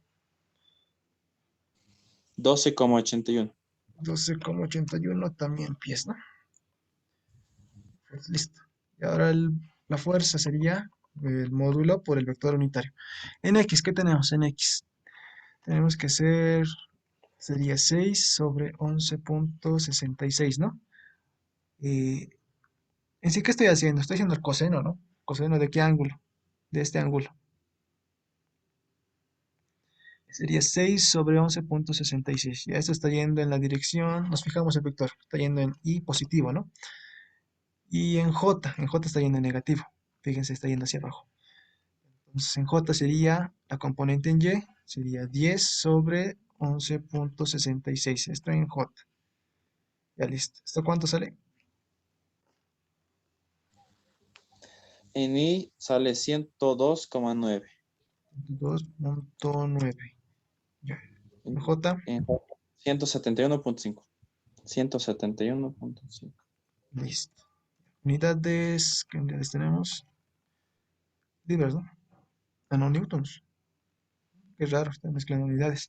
12,81. 12.81 también pies, ¿no? Pues listo. Y ahora la fuerza sería el módulo por el vector unitario. En X, ¿qué tenemos en X? Tenemos que sería 6 sobre 11.66, ¿no? Eh, en sí, ¿qué estoy haciendo? Estoy haciendo el coseno, ¿no? ¿Coseno de qué ángulo? De este ángulo. Sería 6 sobre 11.66. Ya esto está yendo en la dirección, nos fijamos el vector, está yendo en Y positivo, ¿no? Y en J está yendo en negativo. Fíjense, está yendo hacia abajo. Entonces en J sería, la componente en Y, sería 10 sobre 11.66. Esto en J. Ya listo. ¿Esto cuánto sale? En I sale 102,9. 2.9. Ya. En J, En J, 171,5. 171,5. listo. Unidades, ¿qué unidades tenemos? Libras, ¿no? Ah, no, newtons. Qué raro, están mezclando unidades.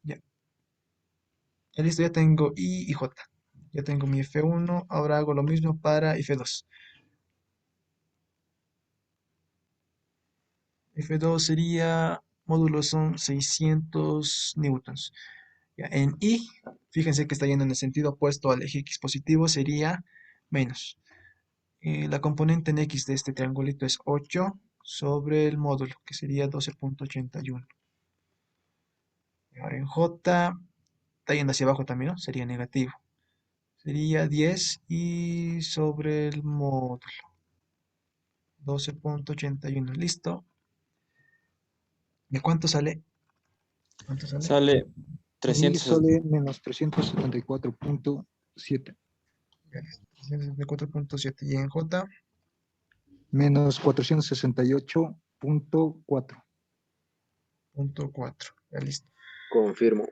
Ya. Ya listo, ya tengo I y J. Ya tengo mi F1. Ahora hago lo mismo para F2. F2 sería, módulos son 600 newtons. Ya, en I, fíjense que está yendo en el sentido opuesto al eje X positivo, sería menos. La componente en X de este triangulito es 8 sobre el módulo, que sería 12.81. Y ahora en J, está yendo hacia abajo también, ¿no? Sería negativo. Sería 10 y sobre el módulo, 12.81. Listo. ¿Y cuánto sale? ¿Cuánto sale? Sale En I 300. sale menos 374.7. Ya listo. 4.7. Y en J, Menos 468.4. punto 4. Ya listo. Confirmo.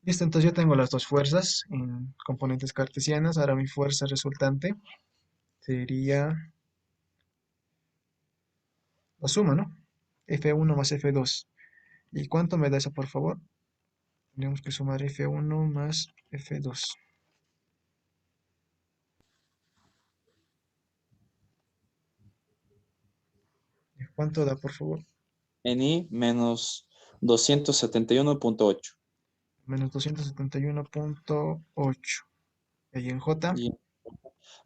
Listo, entonces ya tengo las dos fuerzas en componentes cartesianas. Ahora mi fuerza resultante sería la suma, ¿no? F1 más F2. ¿Y cuánto me da eso, por favor? Tenemos que sumar F1 más F2. ¿Y cuánto da, por favor? En I menos 271,8. Menos 271.8. Y en J, Y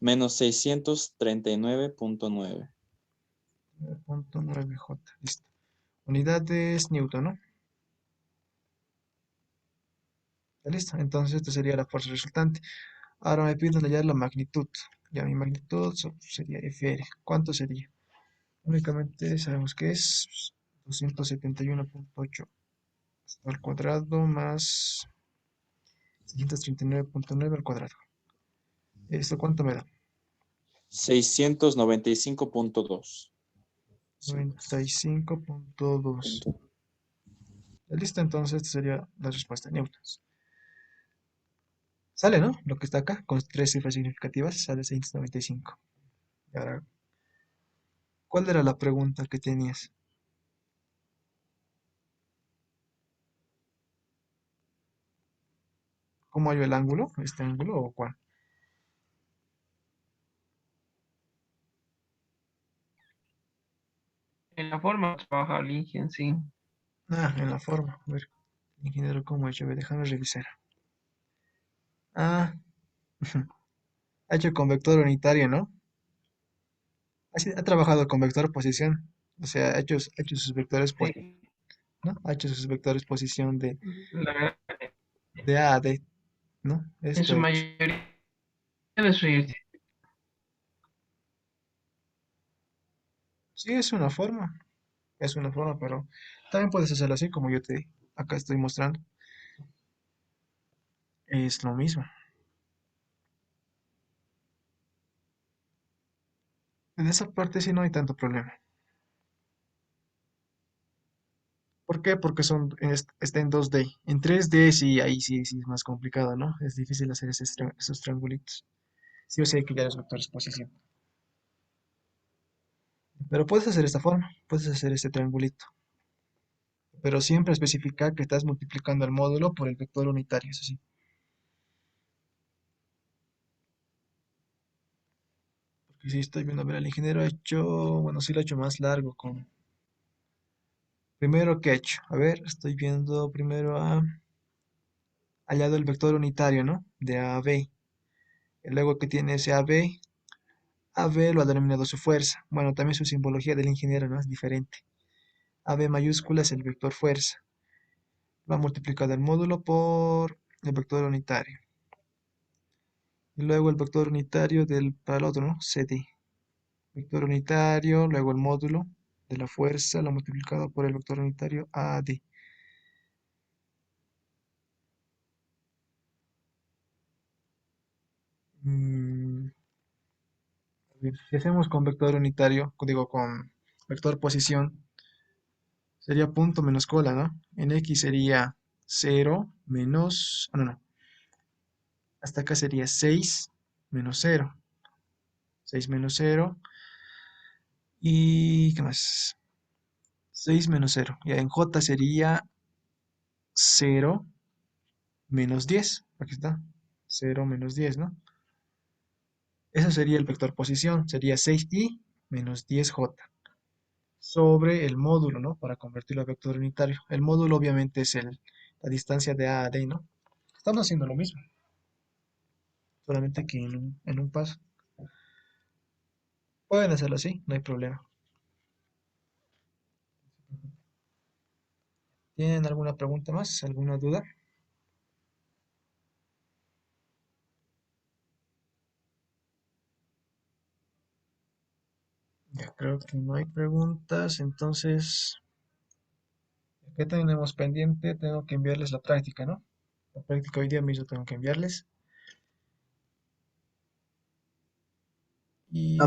menos 639,9. 9.9J. Listo. Unidades Newton, ¿no? Ya listo. Entonces, esta sería la fuerza resultante. Ahora me piden hallar la magnitud. Ya mi magnitud sería FR. ¿Cuánto sería? Únicamente sabemos que es 271.8 al cuadrado más 639.9 al cuadrado. ¿Esto cuánto me da? 695.2. 95.2. Listo, entonces esta sería la respuesta en newtons. Sale, ¿no? Lo que está acá, con 3 cifras significativas, sale 695. Y ahora, ¿cuál era la pregunta que tenías? ¿Cómo hallo el ángulo? ¿Este ángulo o cuál? En la forma de trabajar el Ingen, sí. Ah, en la forma. A ver, ingeniero, ¿cómo ha hecho? A ver, déjame revisar. Ah, ha hecho con vector unitario, ¿no? Ha trabajado con vector posición. O sea, ha hecho sus vectores, Sí, ¿no? Ha hecho sus vectores posición la verdad, de A a D, ¿no? en Esto su ha hecho. mayoría de su Sí, es una forma. Es una forma, pero también puedes hacerlo así como yo te acá estoy mostrando. Es lo mismo. En esa parte sí no hay tanto problema. ¿Por qué? Porque está en 2D. En 3D sí, ahí sí es más complicado, ¿no? Es difícil hacer esos triangulitos. Sí o sí hay que ya los vectores posición. Pero puedes hacer esta forma, puedes hacer este triangulito. Pero siempre especifica que estás multiplicando el módulo por el vector unitario, eso sí. Porque si estoy viendo, a ver, el ingeniero ha hecho, bueno, sí lo ha hecho más largo con... Primero, ¿qué ha hecho? A ver, estoy viendo primero hallado el vector unitario, ¿no? De A a B. Y luego que tiene ese AB lo ha denominado su fuerza. Bueno, también su simbología del ingeniero, ¿no? Es diferente. AB mayúscula es el vector fuerza. Lo ha multiplicado el módulo por el vector unitario. Y luego el vector unitario para el otro, ¿no? CD. Vector unitario, luego el módulo de la fuerza, lo multiplicado por el vector unitario AD. Mm, a ver, si hacemos con vector unitario, digo con vector posición, sería punto menos cola, ¿no? En X sería 0 menos... no, no. Hasta acá sería 6 menos 0. 6 menos 0. ¿Y qué más? 6 menos 0. Ya en J sería 0 menos 10. Aquí está. 0 menos 10, ¿no? Eso sería el vector posición. Sería 6i menos 10j sobre el módulo, ¿no? Para convertirlo a vector unitario. El módulo obviamente es la distancia de A a D, ¿no? Estamos haciendo lo mismo, solamente que en un paso. Pueden hacerlo así, no hay problema. ¿Tienen alguna pregunta más? ¿Alguna duda? Ya creo que no hay preguntas, entonces, ¿qué tenemos pendiente? Tengo que enviarles la práctica, ¿no? La práctica hoy día mismo tengo que enviarles. Y